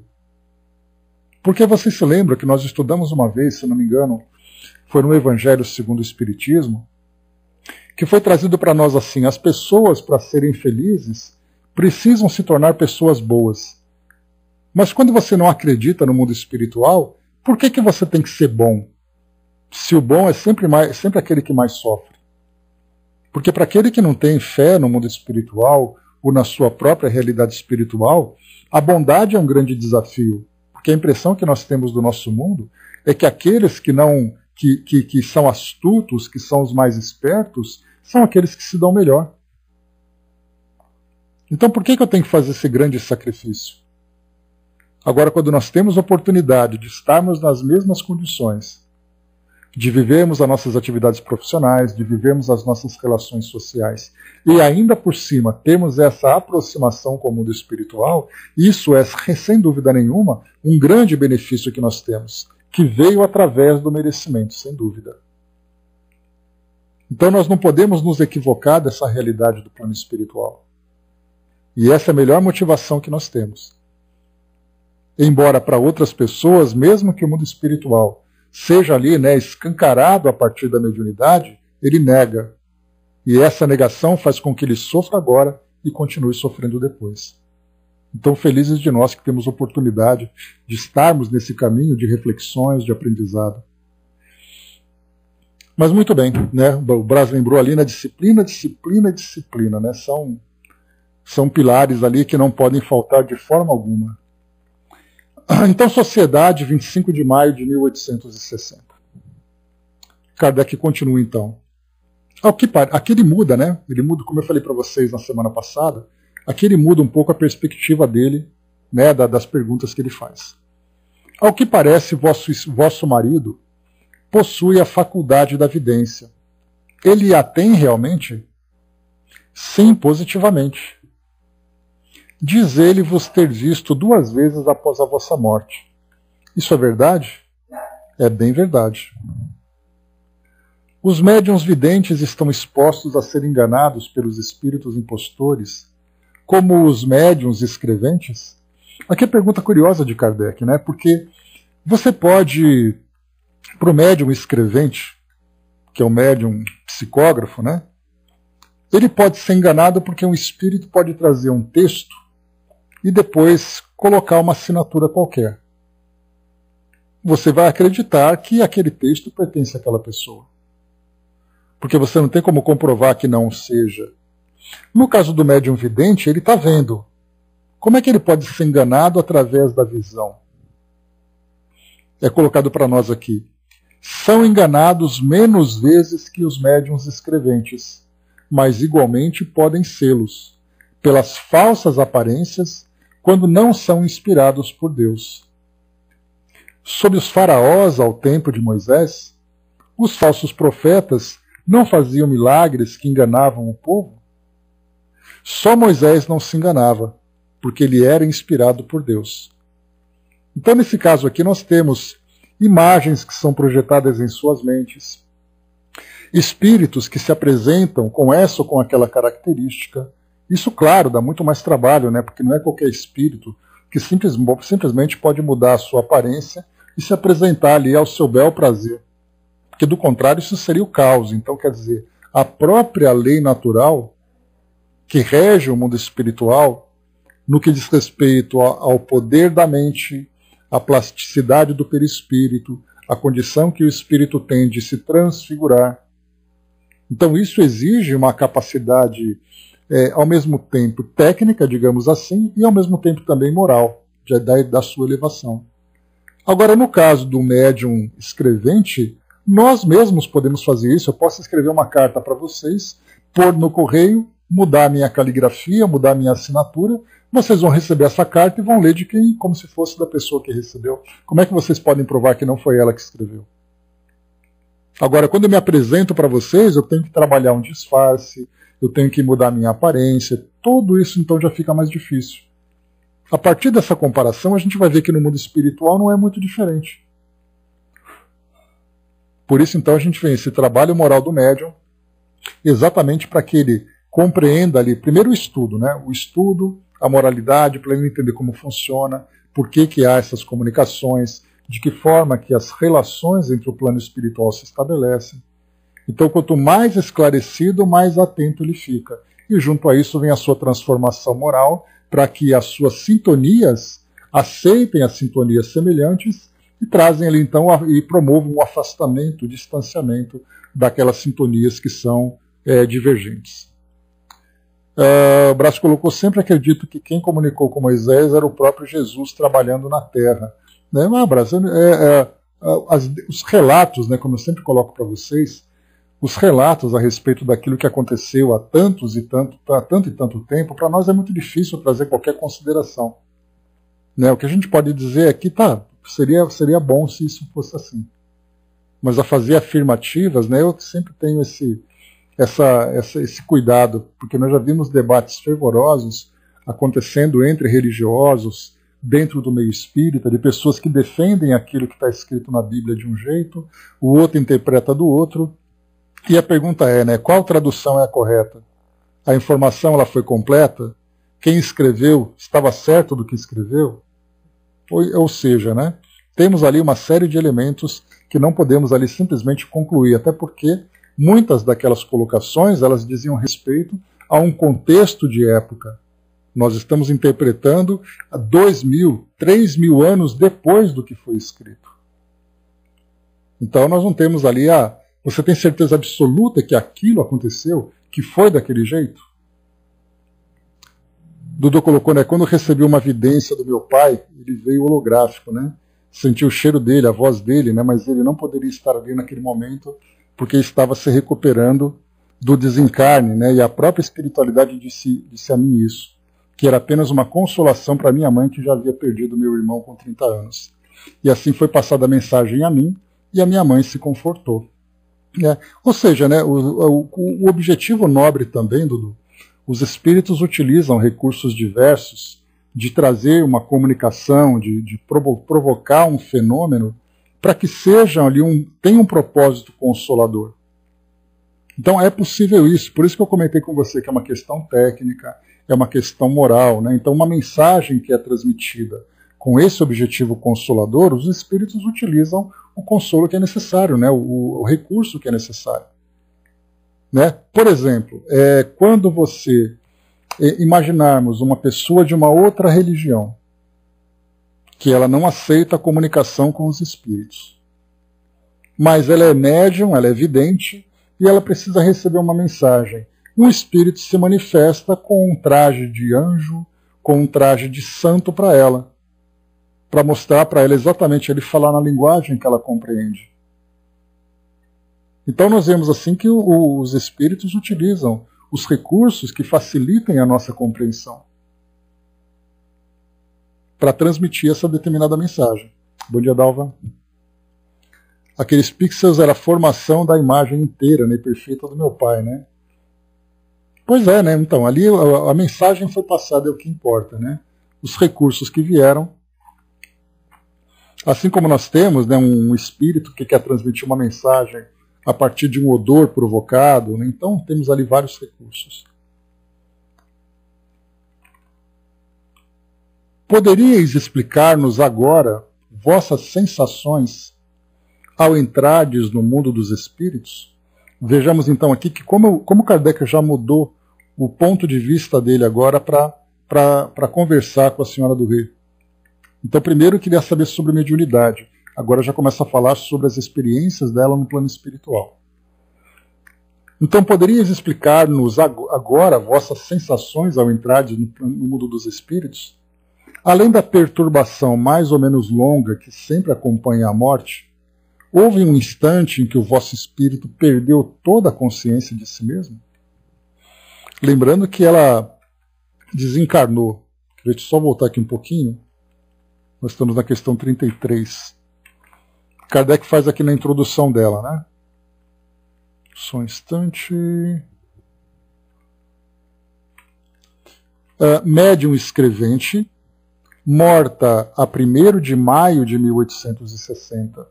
Porque você se lembra que nós estudamos uma vez, se não me engano, foi no Evangelho segundo o Espiritismo, que foi trazido para nós assim: as pessoas, para serem felizes, precisam se tornar pessoas boas. Mas quando você não acredita no mundo espiritual, por que você tem que ser bom? Se o bom é sempre aquele que mais sofre. Porque para aquele que não tem fé no mundo espiritual ou na sua própria realidade espiritual, a bondade é um grande desafio. Porque a impressão que nós temos do nosso mundo é que aqueles que são astutos, que são os mais espertos, são aqueles que se dão melhor. Então por que eu tenho que fazer esse grande sacrifício? Agora, quando nós temos a oportunidade de estarmos nas mesmas condições, de vivermos as nossas atividades profissionais, de vivermos as nossas relações sociais, e ainda por cima temos essa aproximação com o mundo espiritual, isso é, sem dúvida nenhuma, um grande benefício que nós temos, que veio através do merecimento, sem dúvida. Então nós não podemos nos equivocar dessa realidade do plano espiritual. E essa é a melhor motivação que nós temos. Embora para outras pessoas, mesmo que o mundo espiritual seja ali, né, escancarado a partir da mediunidade, ele nega. E essa negação faz com que ele sofra agora e continue sofrendo depois. Então, felizes de nós que temos oportunidade de estarmos nesse caminho de reflexões, de aprendizado. Mas muito bem, né? O Braz lembrou ali na disciplina, né? São pilares ali que não podem faltar de forma alguma. Então, Sociedade, 25 de maio de 1860. Kardec continua então. Aqui ele muda, né? Ele muda, como eu falei para vocês na semana passada, aqui ele muda um pouco a perspectiva dele, né, das perguntas que ele faz. Ao que parece, vosso marido possui a faculdade da vidência. Ele a tem realmente? Sim, positivamente. Diz ele vos ter visto 2 vezes após a vossa morte. Isso é verdade? É bem verdade. Os médiuns videntes estão expostos a serem enganados pelos espíritos impostores, como os médiuns escreventes? Aqui é pergunta curiosa de Kardec, né? Porque você pode, para o médium escrevente, que é o médium psicógrafo, né? Ele pode ser enganado porque um espírito pode trazer um texto e depois colocar uma assinatura qualquer. Você vai acreditar que aquele texto pertence àquela pessoa. Porque você não tem como comprovar que não seja. No caso do médium vidente, ele está vendo. Como é que ele pode ser enganado através da visão? É colocado para nós aqui. São enganados menos vezes que os médiuns escreventes, mas igualmente podem sê-los, pelas falsas aparências, quando não são inspirados por Deus. Sob os faraós ao tempo de Moisés, os falsos profetas não faziam milagres que enganavam o povo? Só Moisés não se enganava, porque ele era inspirado por Deus. Então, nesse caso aqui, nós temos imagens que são projetadas em suas mentes, espíritos que se apresentam com essa ou com aquela característica. Isso, claro, dá muito mais trabalho, né? Porque não é qualquer espírito que simplesmente pode mudar a sua aparência e se apresentar ali ao seu bel prazer. Porque, do contrário, isso seria o caos. Então, quer dizer, a própria lei natural que rege o mundo espiritual, no que diz respeito ao poder da mente, à plasticidade do perispírito, a condição que o espírito tem de se transfigurar. Então, isso exige uma capacidade, ao mesmo tempo técnica, digamos assim, e ao mesmo tempo também moral, da sua elevação. Agora, no caso do médium escrevente, nós mesmos podemos fazer isso. Eu posso escrever uma carta para vocês, pôr no correio, mudar a minha caligrafia, mudar a minha assinatura, vocês vão receber essa carta e vão ler de quem, como se fosse da pessoa que recebeu. Como é que vocês podem provar que não foi ela que escreveu? Agora, quando eu me apresento para vocês, eu tenho que trabalhar um disfarce, eu tenho que mudar a minha aparência, tudo isso então já fica mais difícil. A partir dessa comparação, a gente vai ver que no mundo espiritual não é muito diferente. Por isso, então, a gente vê esse trabalho moral do médium, exatamente para que ele compreenda ali, primeiro o estudo, né? O estudo, a moralidade, para ele entender como funciona, por que há essas comunicações, de que forma que as relações entre o plano espiritual se estabelecem. Então, quanto mais esclarecido, mais atento ele fica. E junto a isso vem a sua transformação moral, para que as suas sintonias aceitem as sintonias semelhantes e trazem ali então e promovam um afastamento, distanciamento daquelas sintonias que são divergentes. O Brás colocou: sempre acredito que quem comunicou com Moisés era o próprio Jesus trabalhando na Terra. Né? Mas, Brás, os relatos, né, como eu sempre coloco para vocês, os relatos a respeito daquilo que aconteceu há tanto e tanto tempo, para nós é muito difícil trazer qualquer consideração. Né? O que a gente pode dizer aqui, seria bom se isso fosse assim. Mas a fazer afirmativas, né, eu sempre tenho esse cuidado, porque nós já vimos debates fervorosos acontecendo entre religiosos, dentro do meio espírita, de pessoas que defendem aquilo que está escrito na Bíblia de um jeito, o outro interpreta do outro. E a pergunta é, né, qual tradução é a correta? A informação ela foi completa? Quem escreveu estava certo do que escreveu? Ou seja, né, temos ali uma série de elementos que não podemos ali simplesmente concluir, até porque muitas daquelas colocações elas diziam respeito a um contexto de época. Nós estamos interpretando 2.000, 3.000 anos depois do que foi escrito. Então nós não temos ali você tem certeza absoluta que aquilo aconteceu, que foi daquele jeito? Dudu colocou, né, quando eu recebi uma vidência do meu pai, ele veio holográfico, né? Senti o cheiro dele, a voz dele, né, mas ele não poderia estar ali naquele momento porque estava se recuperando do desencarne, né, e a própria espiritualidade disse a mim isso, que era apenas uma consolação para minha mãe que já havia perdido meu irmão com 30 anos. E assim foi passada a mensagem a mim e a minha mãe se confortou. Ou seja, né, o objetivo nobre também, Dudu, Os espíritos utilizam recursos diversos de trazer uma comunicação, de provocar um fenômeno para que seja ali tenha um propósito consolador. Então é possível isso, por isso que eu comentei com você que é uma questão técnica, é uma questão moral, né? Então uma mensagem que é transmitida com esse objetivo consolador, os espíritos utilizam o consolo que é necessário, né? o recurso que é necessário. Né? Por exemplo, quando você imaginarmos uma pessoa de uma outra religião, que ela não aceita a comunicação com os espíritos, mas ela é médium, ela é vidente, e ela precisa receber uma mensagem. Um espírito se manifesta com um traje de anjo, com um traje de santo para ela, para mostrar para ela exatamente, ele falar na linguagem que ela compreende. Então nós vemos assim que os espíritos utilizam os recursos que facilitem a nossa compreensão para transmitir essa determinada mensagem. Bom dia, Dalva. Aqueles pixels era a formação da imagem inteira, né, perfeita do meu pai, né? Pois é, né? Então, ali a mensagem foi passada, é o que importa, né? Os recursos que vieram. Assim como nós temos, né, um espírito que quer transmitir uma mensagem a partir de um odor provocado, né? Então temos ali vários recursos. Poderíeis explicar-nos agora vossas sensações ao entrardes no mundo dos espíritos? Vejamos então aqui que como Kardec já mudou o ponto de vista dele agora para conversar com a Senhora do Rei. Então primeiro eu queria saber sobre mediunidade. Agora já começa a falar sobre as experiências dela no plano espiritual. Então poderias explicar-nos agora vossas sensações ao entrardes no mundo dos espíritos? Além da perturbação mais ou menos longa que sempre acompanha a morte, houve um instante em que o vosso espírito perdeu toda a consciência de si mesmo? Lembrando que ela desencarnou. Deixa eu só voltar aqui um pouquinho. Nós estamos na questão 33. Kardec faz aqui na introdução dela, né? Só um instante. Médium escrevente, morta a 1º de maio de 1860.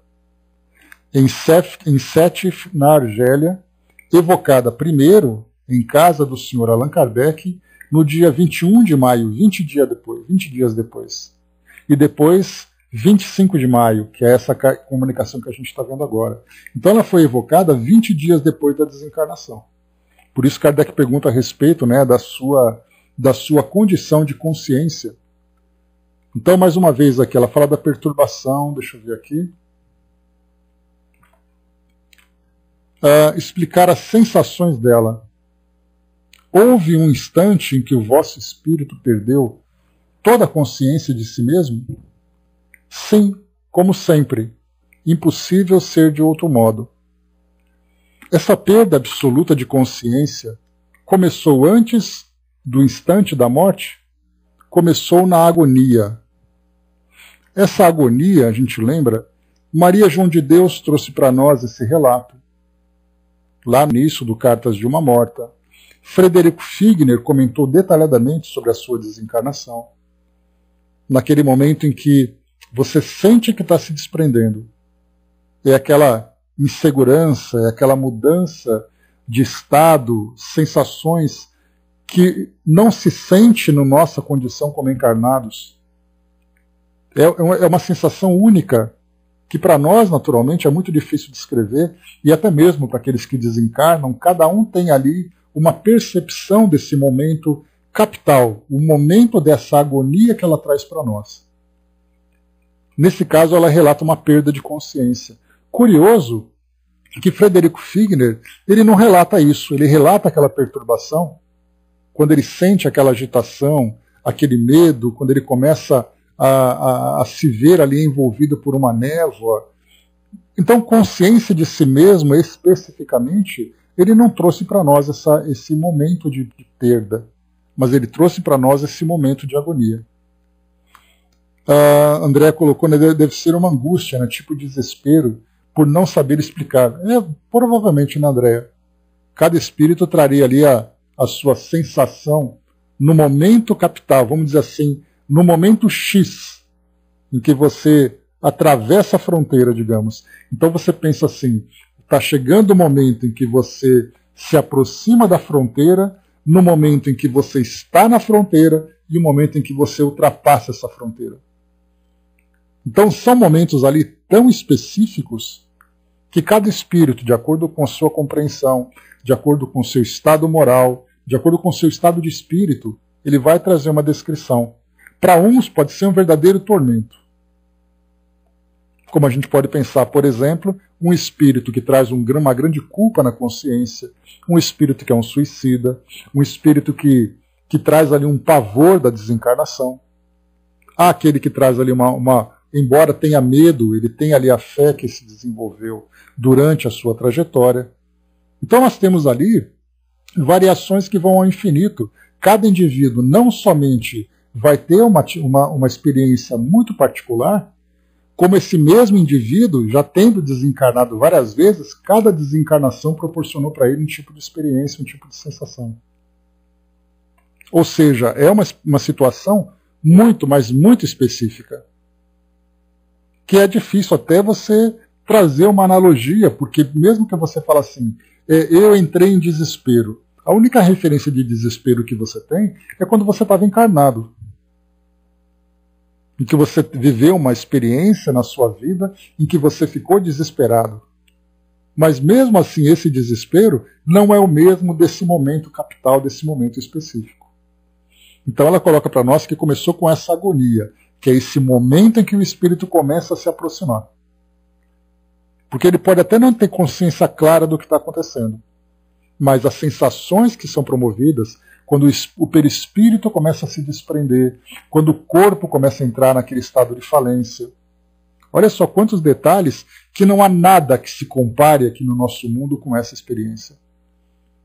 Em Sétif, na Argélia, evocada primeiro em casa do Sr. Allan Kardec, no dia 21 de maio, 20 dias depois. E depois, 25 de maio, que é essa comunicação que a gente está vendo agora. Então ela foi evocada 20 dias depois da desencarnação. Por isso Kardec pergunta a respeito, né, da sua condição de consciência. Então, mais uma vez aqui, ela fala da perturbação, deixa eu ver aqui. Explicar as sensações dela. Houve um instante em que o vosso espírito perdeu toda a consciência de si mesmo? Sim, como sempre. Impossível ser de outro modo. Essa perda absoluta de consciência começou antes do instante da morte? Começou na agonia. Essa agonia, a gente lembra, Maria João de Deus trouxe para nós esse relato. Lá no início do Cartas de uma Morta, Frederico Figner comentou detalhadamente sobre a sua desencarnação. Naquele momento em que você sente que está se desprendendo. É aquela insegurança, é aquela mudança de estado, sensações que não se sente na nossa condição como encarnados. É uma sensação única, que para nós, naturalmente, é muito difícil de descrever, e até mesmo para aqueles que desencarnam, cada um tem ali uma percepção desse momento capital, o momento dessa agonia que ela traz para nós. Nesse caso, ela relata uma perda de consciência. Curioso que Frederico Figner, ele não relata isso, ele relata aquela perturbação, quando ele sente aquela agitação, aquele medo, quando ele começa a se ver ali envolvido por uma névoa. Então, consciência de si mesmo, especificamente, ele não trouxe para nós esse momento de perda, mas ele trouxe para nós esse momento de agonia. André colocou, né, deve ser uma angústia, né, tipo desespero, por não saber explicar. Provavelmente, né, André? Cada espírito traria ali a sua sensação no momento capital, vamos dizer assim, no momento X, em que você atravessa a fronteira, digamos. Então você pensa assim, está chegando o momento em que você se aproxima da fronteira, no momento em que você está na fronteira e o momento em que você ultrapassa essa fronteira. Então são momentos ali tão específicos que cada espírito, de acordo com a sua compreensão, de acordo com o seu estado moral, de acordo com o seu estado de espírito, ele vai trazer uma descrição. Para uns pode ser um verdadeiro tormento. Como a gente pode pensar, por exemplo, um espírito que traz uma grande culpa na consciência, um espírito que é um suicida, um espírito que traz ali um pavor da desencarnação. Há aquele que traz ali embora tenha medo, ele tem ali a fé que se desenvolveu durante a sua trajetória. Então nós temos ali variações que vão ao infinito. Cada indivíduo não somente vai ter uma experiência muito particular, como esse mesmo indivíduo, já tendo desencarnado várias vezes, cada desencarnação proporcionou para ele um tipo de experiência, um tipo de sensação. Ou seja, é uma situação muito, mas muito específica, que é difícil até você trazer uma analogia, porque mesmo que você fale assim, eu entrei em desespero, a única referência de desespero que você tem é quando você estava encarnado, em que você viveu uma experiência na sua vida em que você ficou desesperado. Mas mesmo assim, esse desespero não é o mesmo desse momento capital, desse momento específico. Então ela coloca para nós que começou com essa agonia, que é esse momento em que o espírito começa a se aproximar. Porque ele pode até não ter consciência clara do que está acontecendo, mas as sensações que são promovidas, quando o perispírito começa a se desprender, quando o corpo começa a entrar naquele estado de falência. Olha só quantos detalhes, que não há nada que se compare aqui no nosso mundo com essa experiência.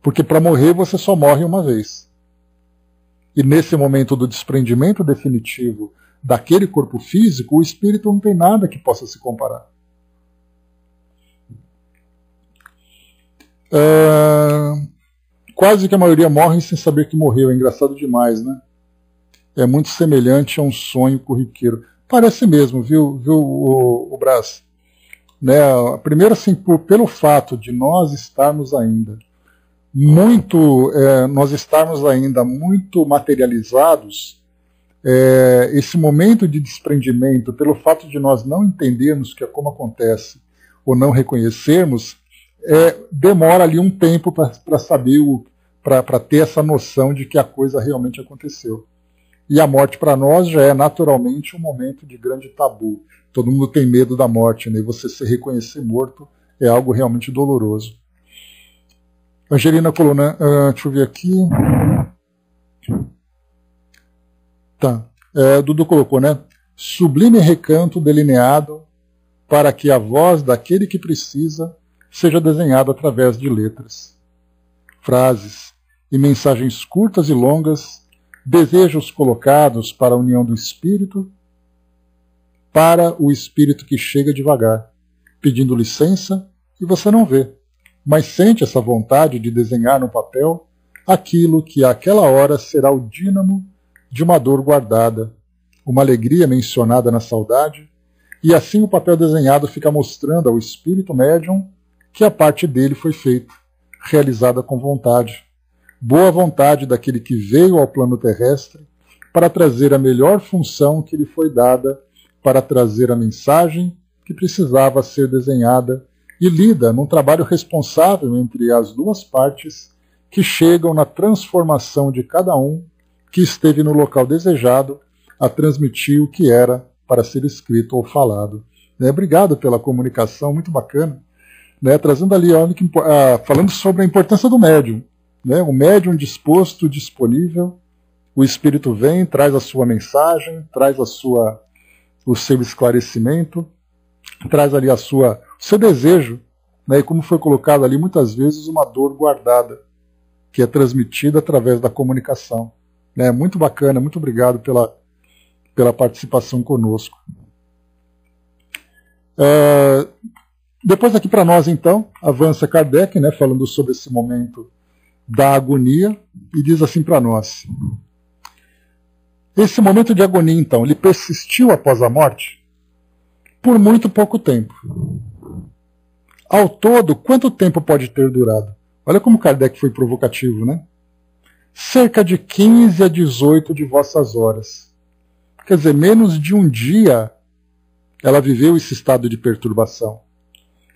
Porque para morrer você só morre uma vez. E nesse momento do desprendimento definitivo daquele corpo físico, o espírito não tem nada que possa se comparar. Quase que a maioria morre sem saber que morreu. É engraçado demais, né? É muito semelhante a um sonho corriqueiro. Parece mesmo, viu o Brás? Né? Primeiro, assim, pelo fato de nós estarmos ainda muito materializados, esse momento de desprendimento, pelo fato de nós não entendermos que é como acontece, ou não reconhecermos, demora ali um tempo para saber, para ter essa noção de que a coisa realmente aconteceu. E a morte para nós já é naturalmente um momento de grande tabu. Todo mundo tem medo da morte, né? E você se reconhecer morto é algo realmente doloroso. Angelina Coluna, deixa eu ver aqui. Tá. Dudu colocou, né? Sublime recanto delineado para que a voz daquele que precisa seja desenhada através de letras, frases e mensagens curtas e longas, desejos colocados para a união do espírito, para o espírito que chega devagar, pedindo licença, e você não vê, mas sente essa vontade de desenhar no papel aquilo que àquela hora será o dínamo de uma dor guardada, uma alegria mencionada na saudade, e assim o papel desenhado fica mostrando ao espírito médium que a parte dele foi feita, realizada com vontade. Boa vontade daquele que veio ao plano terrestre para trazer a melhor função que lhe foi dada, para trazer a mensagem que precisava ser desenhada e lida num trabalho responsável entre as duas partes que chegam na transformação de cada um que esteve no local desejado a transmitir o que era para ser escrito ou falado. Obrigado pela comunicação, muito bacana. Trazendo ali, falando sobre a importância do médium. O médium disposto, disponível, o espírito vem, traz a sua mensagem, traz o seu esclarecimento, traz ali o seu desejo, e como foi colocado ali muitas vezes, uma dor guardada, que é transmitida através da comunicação. Muito bacana, muito obrigado pela participação conosco. Depois aqui para nós, então, avança Kardec, falando sobre esse momento da agonia e diz assim para nós. Esse momento de agonia, então, ele persistiu após a morte? Por muito pouco tempo. Ao todo, quanto tempo pode ter durado? Olha como Kardec foi provocativo, né? Cerca de 15 a 18 de vossas horas. Quer dizer, menos de um dia ela viveu esse estado de perturbação.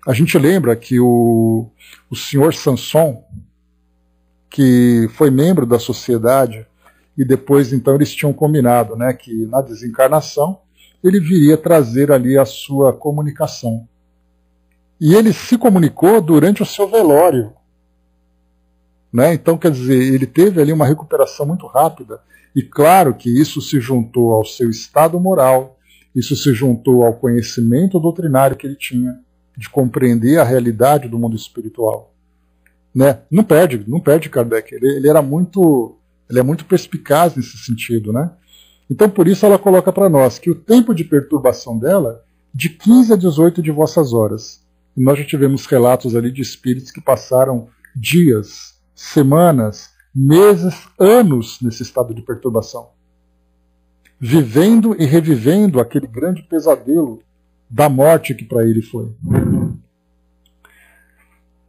A gente lembra que o senhor Sanson, que foi membro da sociedade, e depois então eles tinham combinado, né, que na desencarnação ele viria trazer ali a sua comunicação. E ele se comunicou durante o seu velório. Né? Então, quer dizer, ele teve ali uma recuperação muito rápida. E claro que isso se juntou ao seu estado moral, isso se juntou ao conhecimento doutrinário que ele tinha, de compreender a realidade do mundo espiritual. Né? Não perde Kardec. Ele é muito perspicaz nesse sentido. Né? Então, por isso ela coloca para nós que o tempo de perturbação dela, de 15 a 18 de vossas horas. E nós já tivemos relatos ali de espíritos que passaram dias, semanas, meses, anos nesse estado de perturbação, vivendo e revivendo aquele grande pesadelo da morte que para ele foi.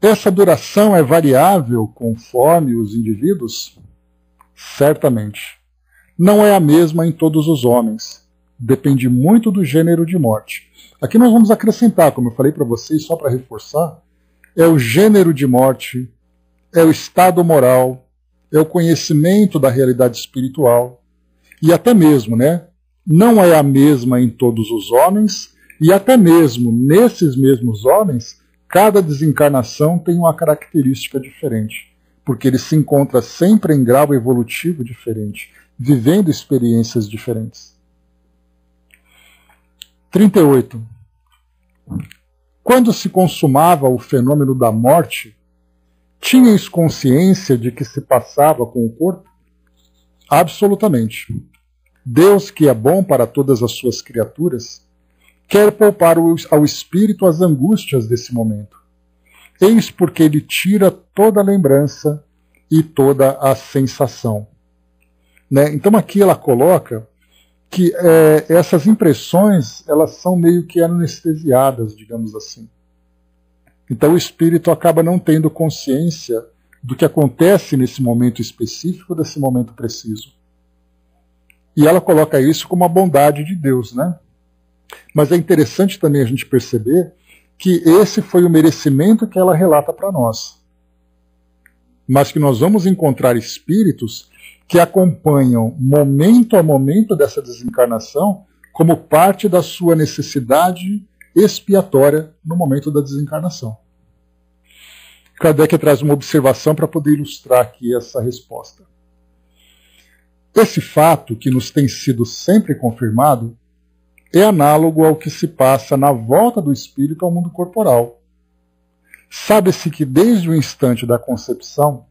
Essa duração é variável conforme os indivíduos? Certamente. Não é a mesma em todos os homens. Depende muito do gênero de morte. Aqui nós vamos acrescentar, como eu falei para vocês, só para reforçar, é o gênero de morte, é o estado moral, é o conhecimento da realidade espiritual, e até mesmo, né, não é a mesma em todos os homens, e até mesmo nesses mesmos homens, cada desencarnação tem uma característica diferente, porque ele se encontra sempre em grau evolutivo diferente, vivendo experiências diferentes. 38. Quando se consumava o fenômeno da morte, tinhais consciência de que se passava com o corpo? Absolutamente. Deus, que é bom para todas as suas criaturas, quer poupar ao espírito as angústias desse momento. Eis porque ele tira toda a lembrança e toda a sensação. Né? Então aqui ela coloca que essas impressões elas são meio que anestesiadas, digamos assim. Então o espírito acaba não tendo consciência do que acontece nesse momento específico, desse momento preciso. E ela coloca isso como a bondade de Deus, né? Mas é interessante também a gente perceber que esse foi o merecimento que ela relata para nós. Mas que nós vamos encontrar espíritos que acompanham momento a momento dessa desencarnação como parte da sua necessidade expiatória no momento da desencarnação. Kardec traz uma observação para poder ilustrar aqui essa resposta. Esse fato, que nos tem sido sempre confirmado, é análogo ao que se passa na volta do espírito ao mundo corporal. Sabe-se que desde o instante da concepção,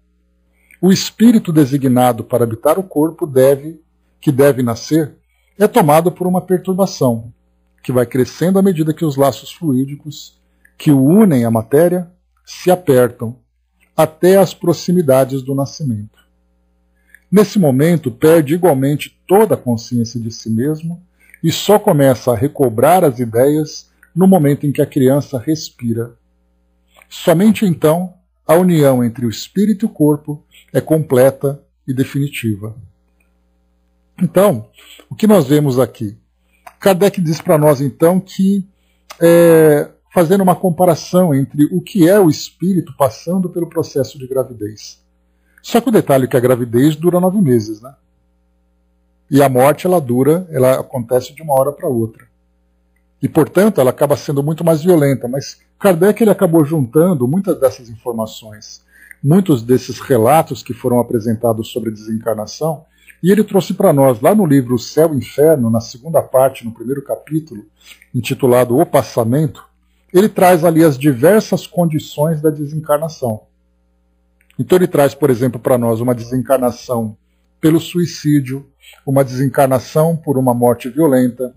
o espírito designado para habitar o corpo que deve nascer, é tomado por uma perturbação, que vai crescendo à medida que os laços fluídicos que o unem à matéria se apertam até as proximidades do nascimento. Nesse momento, perde igualmente toda a consciência de si mesmo e só começa a recobrar as ideias no momento em que a criança respira. Somente então, a união entre o espírito e o corpo é completa e definitiva. Então, o que nós vemos aqui? Kardec diz para nós, então, que, fazendo uma comparação entre o que é o espírito passando pelo processo de gravidez. Só que o detalhe é que a gravidez dura 9 meses, né? E a morte, ela acontece de uma hora para outra. E, portanto, ela acaba sendo muito mais violenta. Mas Kardec ele acabou juntando muitas dessas informações, muitos desses relatos que foram apresentados sobre a desencarnação, e ele trouxe para nós, lá no livro O Céu e o Inferno, na segunda parte, no primeiro capítulo, intitulado O Passamento, ele traz ali as diversas condições da desencarnação. Então ele traz, por exemplo, para nós uma desencarnação pelo suicídio, uma desencarnação por uma morte violenta,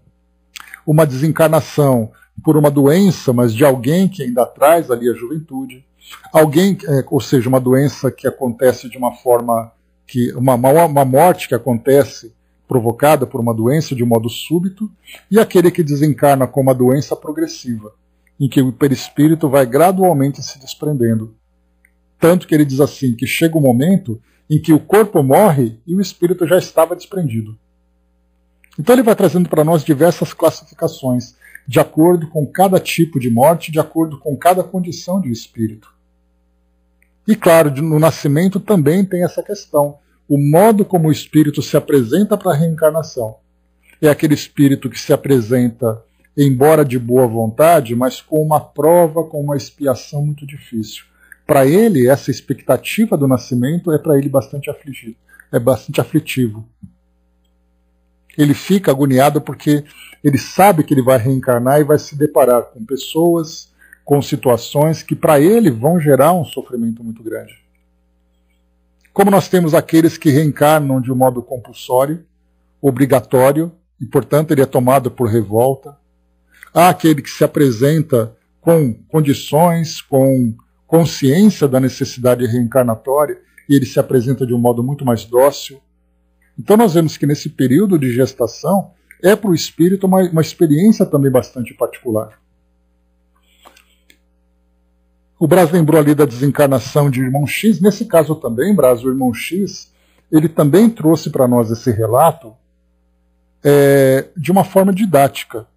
uma desencarnação por uma doença, mas de alguém que ainda traz ali a juventude. Alguém, ou seja, uma doença que acontece de uma forma que uma morte que acontece provocada por uma doença de um modo súbito, e aquele que desencarna com uma doença progressiva, em que o perispírito vai gradualmente se desprendendo. Tanto que ele diz assim, que chega um momento em que o corpo morre e o espírito já estava desprendido. Então ele vai trazendo para nós diversas classificações, de acordo com cada tipo de morte, de acordo com cada condição de espírito. E claro, no nascimento também tem essa questão. O modo como o espírito se apresenta para a reencarnação. É aquele espírito que se apresenta, embora de boa vontade, mas com uma prova, com uma expiação muito difícil. Para ele, essa expectativa do nascimento é para ele bastante afligido, é bastante aflitivo. Ele fica agoniado porque ele sabe que ele vai reencarnar e vai se deparar com pessoas, com situações que para ele vão gerar um sofrimento muito grande. Como nós temos aqueles que reencarnam de um modo compulsório, obrigatório, e portanto ele é tomado por revolta. Há aquele que se apresenta com condições, com consciência da necessidade reencarnatória, e ele se apresenta de um modo muito mais dócil. Então nós vemos que nesse período de gestação é para o espírito uma experiência também bastante particular. O Braz lembrou ali da desencarnação de irmão X. Nesse caso também, Braz, o irmão X, ele também trouxe para nós esse relato de uma forma didática.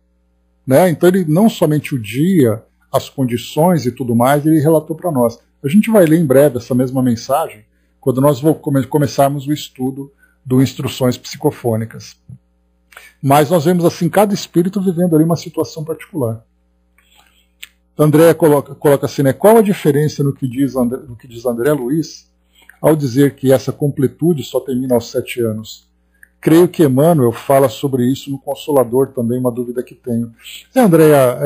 Né? Então ele não somente o dia, as condições e tudo mais, ele relatou para nós. A gente vai ler em breve essa mesma mensagem quando nós começarmos o estudo do Instruções Psicofônicas. Mas nós vemos assim cada espírito vivendo ali uma situação particular. André coloca assim, né? Qual a diferença no que diz André Luiz ao dizer que essa completude só termina aos 7 anos? Creio que Emmanuel fala sobre isso no Consolador também, uma dúvida que tenho. Andréa,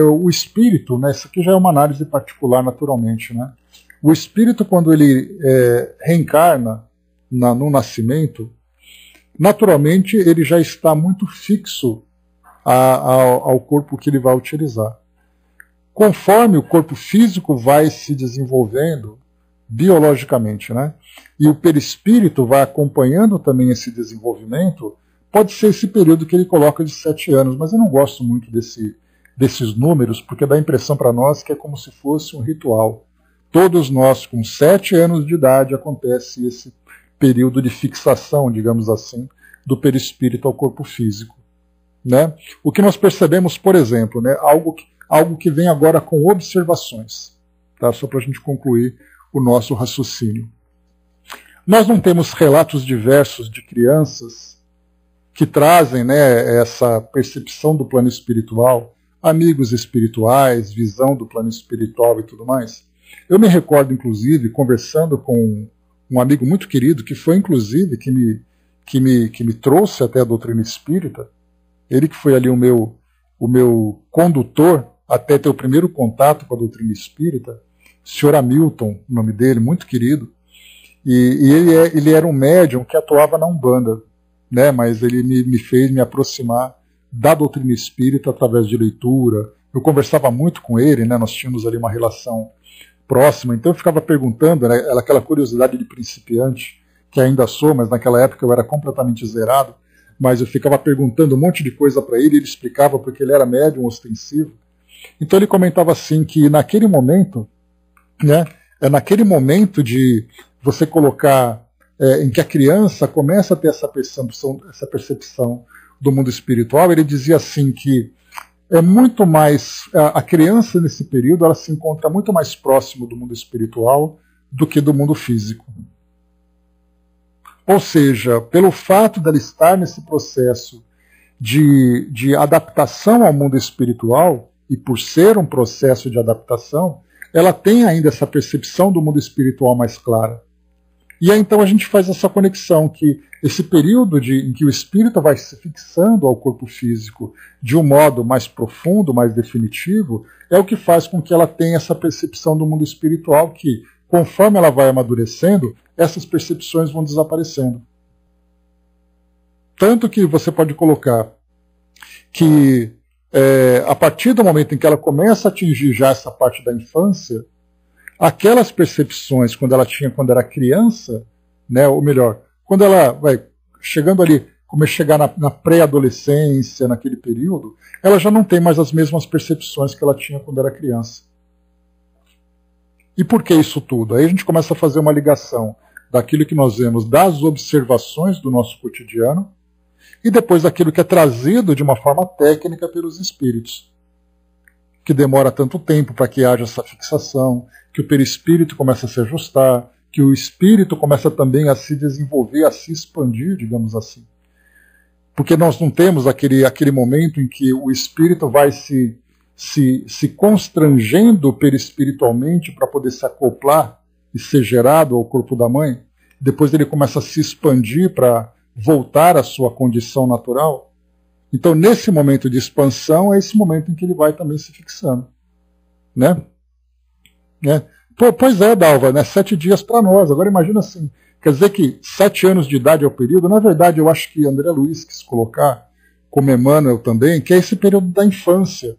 o espírito, né? Isso aqui já é uma análise particular naturalmente, né? O espírito, quando ele reencarna no nascimento, naturalmente ele já está muito fixo ao corpo que ele vai utilizar. Conforme o corpo físico vai se desenvolvendo biologicamente, né? E o perispírito vai acompanhando também esse desenvolvimento, pode ser esse período que ele coloca de 7 anos, mas eu não gosto muito desses números, porque dá a impressão para nós que é como se fosse um ritual. Todos nós, com 7 anos de idade, acontece esse período de fixação, digamos assim, do perispírito ao corpo físico. Né? O que nós percebemos, por exemplo, né, algo que vem agora com observações, tá? Só para a gente concluir o nosso raciocínio. Nós não temos relatos diversos de crianças que trazem, né, essa percepção do plano espiritual, amigos espirituais, visão do plano espiritual e tudo mais. Eu me recordo, inclusive, conversando com um amigo muito querido, que foi, inclusive, que me trouxe até a doutrina espírita, ele que foi ali o meu condutor até ter o primeiro contato com a doutrina espírita, o senhor Hamilton, o nome dele, muito querido, e ele era um médium que atuava na Umbanda, né, mas ele me fez me aproximar da doutrina espírita através de leitura. Eu conversava muito com ele, né, nós tínhamos ali uma relação próxima, então eu ficava perguntando, né, aquela curiosidade de principiante, que ainda sou, mas naquela época eu era completamente zerado, mas eu ficava perguntando um monte de coisa para ele, e ele explicava porque ele era médium ostensivo. Então ele comentava assim que naquele momento, né, naquele momento de você colocar, em que a criança começa a ter essa percepção do mundo espiritual, ele dizia assim que é muito mais, a criança nesse período ela se encontra muito mais próximo do mundo espiritual do que do mundo físico. Ou seja, pelo fato dela estar nesse processo de adaptação ao mundo espiritual, e por ser um processo de adaptação, ela tem ainda essa percepção do mundo espiritual mais clara. E aí então a gente faz essa conexão, que esse período em que o espírito vai se fixando ao corpo físico de um modo mais profundo, mais definitivo, é o que faz com que ela tenha essa percepção do mundo espiritual que, conforme ela vai amadurecendo, essas percepções vão desaparecendo. Tanto que você pode colocar que a partir do momento em que ela começa a atingir já essa parte da infância, aquelas percepções quando ela tinha quando era criança, né, ou melhor, quando ela vai chegando ali, como chegar na pré-adolescência, naquele período, ela já não tem mais as mesmas percepções que ela tinha quando era criança. E por que isso tudo? Aí a gente começa a fazer uma ligação daquilo que nós vemos das observações do nosso cotidiano e depois daquilo que é trazido de uma forma técnica pelos espíritos, que demora tanto tempo para que haja essa fixação, que o perispírito começa a se ajustar, que o espírito começa também a se desenvolver, a se expandir, digamos assim. Porque nós não temos aquele momento em que o espírito vai se constrangendo perispiritualmente para poder se acoplar e ser gerado ao corpo da mãe, depois ele começa a se expandir para voltar à sua condição natural. Então, nesse momento de expansão, é esse momento em que ele vai também se fixando. Né? Pois é, Dalva, né? 7 dias para nós. Agora imagina assim, quer dizer que 7 anos de idade é o período. Na verdade, eu acho que André Luiz quis colocar, como Emmanuel também, que é esse período da infância.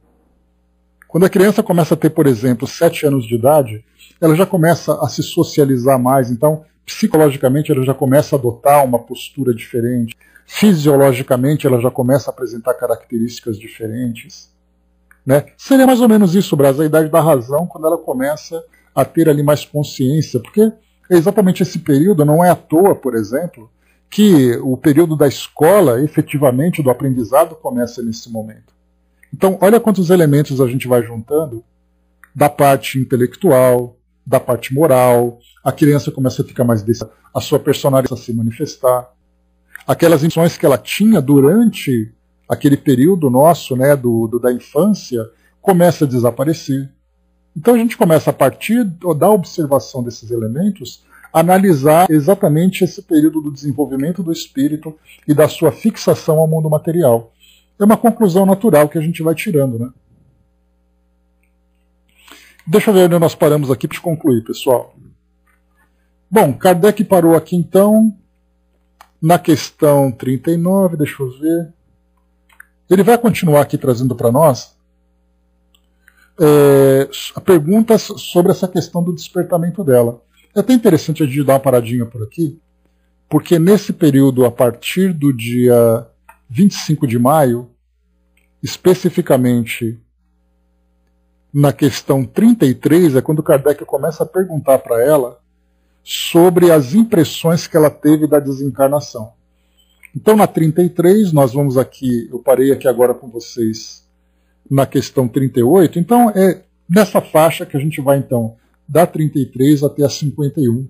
Quando a criança começa a ter, por exemplo, 7 anos de idade, ela já começa a se socializar mais. Então, psicologicamente, ela já começa a adotar uma postura diferente. Fisiologicamente, ela já começa a apresentar características diferentes. Né? Seria mais ou menos isso, Brás, a idade da razão, quando ela começa a ter ali mais consciência. Porque é exatamente esse período, não é à toa, por exemplo, que o período da escola, efetivamente, do aprendizado, começa nesse momento. Então, olha quantos elementos a gente vai juntando da parte intelectual, da parte moral, a criança começa a ficar mais decidida, a sua personalidade a se manifestar. Aquelas intenções que ela tinha durante aquele período nosso, né, da infância, começa a desaparecer. Então a gente começa, a partir da observação desses elementos, a analisar exatamente esse período do desenvolvimento do espírito e da sua fixação ao mundo material. É uma conclusão natural que a gente vai tirando, né? Deixa eu ver onde nós paramos aqui para concluir, pessoal. Bom, Kardec parou aqui então na questão 39, deixa eu ver. Ele vai continuar aqui trazendo para nós perguntas sobre essa questão do despertamento dela. É até interessante a gente dar uma paradinha por aqui, porque nesse período, a partir do dia 25 de maio, especificamente na questão 33, é quando Kardec começa a perguntar para ela sobre as impressões que ela teve da desencarnação. Então, na 33, nós vamos aqui, eu parei aqui agora com vocês na questão 38, então é nessa faixa que a gente vai, então, da 33 até a 51,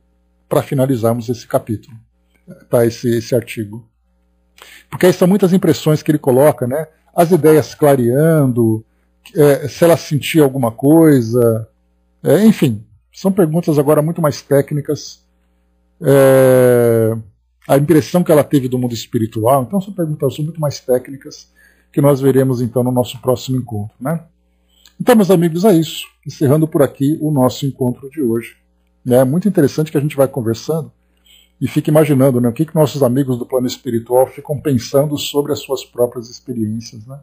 para finalizarmos esse capítulo, tá, esse artigo. Porque aí são muitas impressões que ele coloca, né? As ideias clareando, se ela sentia alguma coisa, enfim, são perguntas agora muito mais técnicas, a impressão que ela teve do mundo espiritual, então são perguntas muito mais técnicas que nós veremos então no nosso próximo encontro, né? Então, meus amigos, é isso. Encerrando por aqui o nosso encontro de hoje. É muito interessante que a gente vai conversando e fica imaginando, né, o que nossos amigos do plano espiritual ficam pensando sobre as suas próprias experiências, né?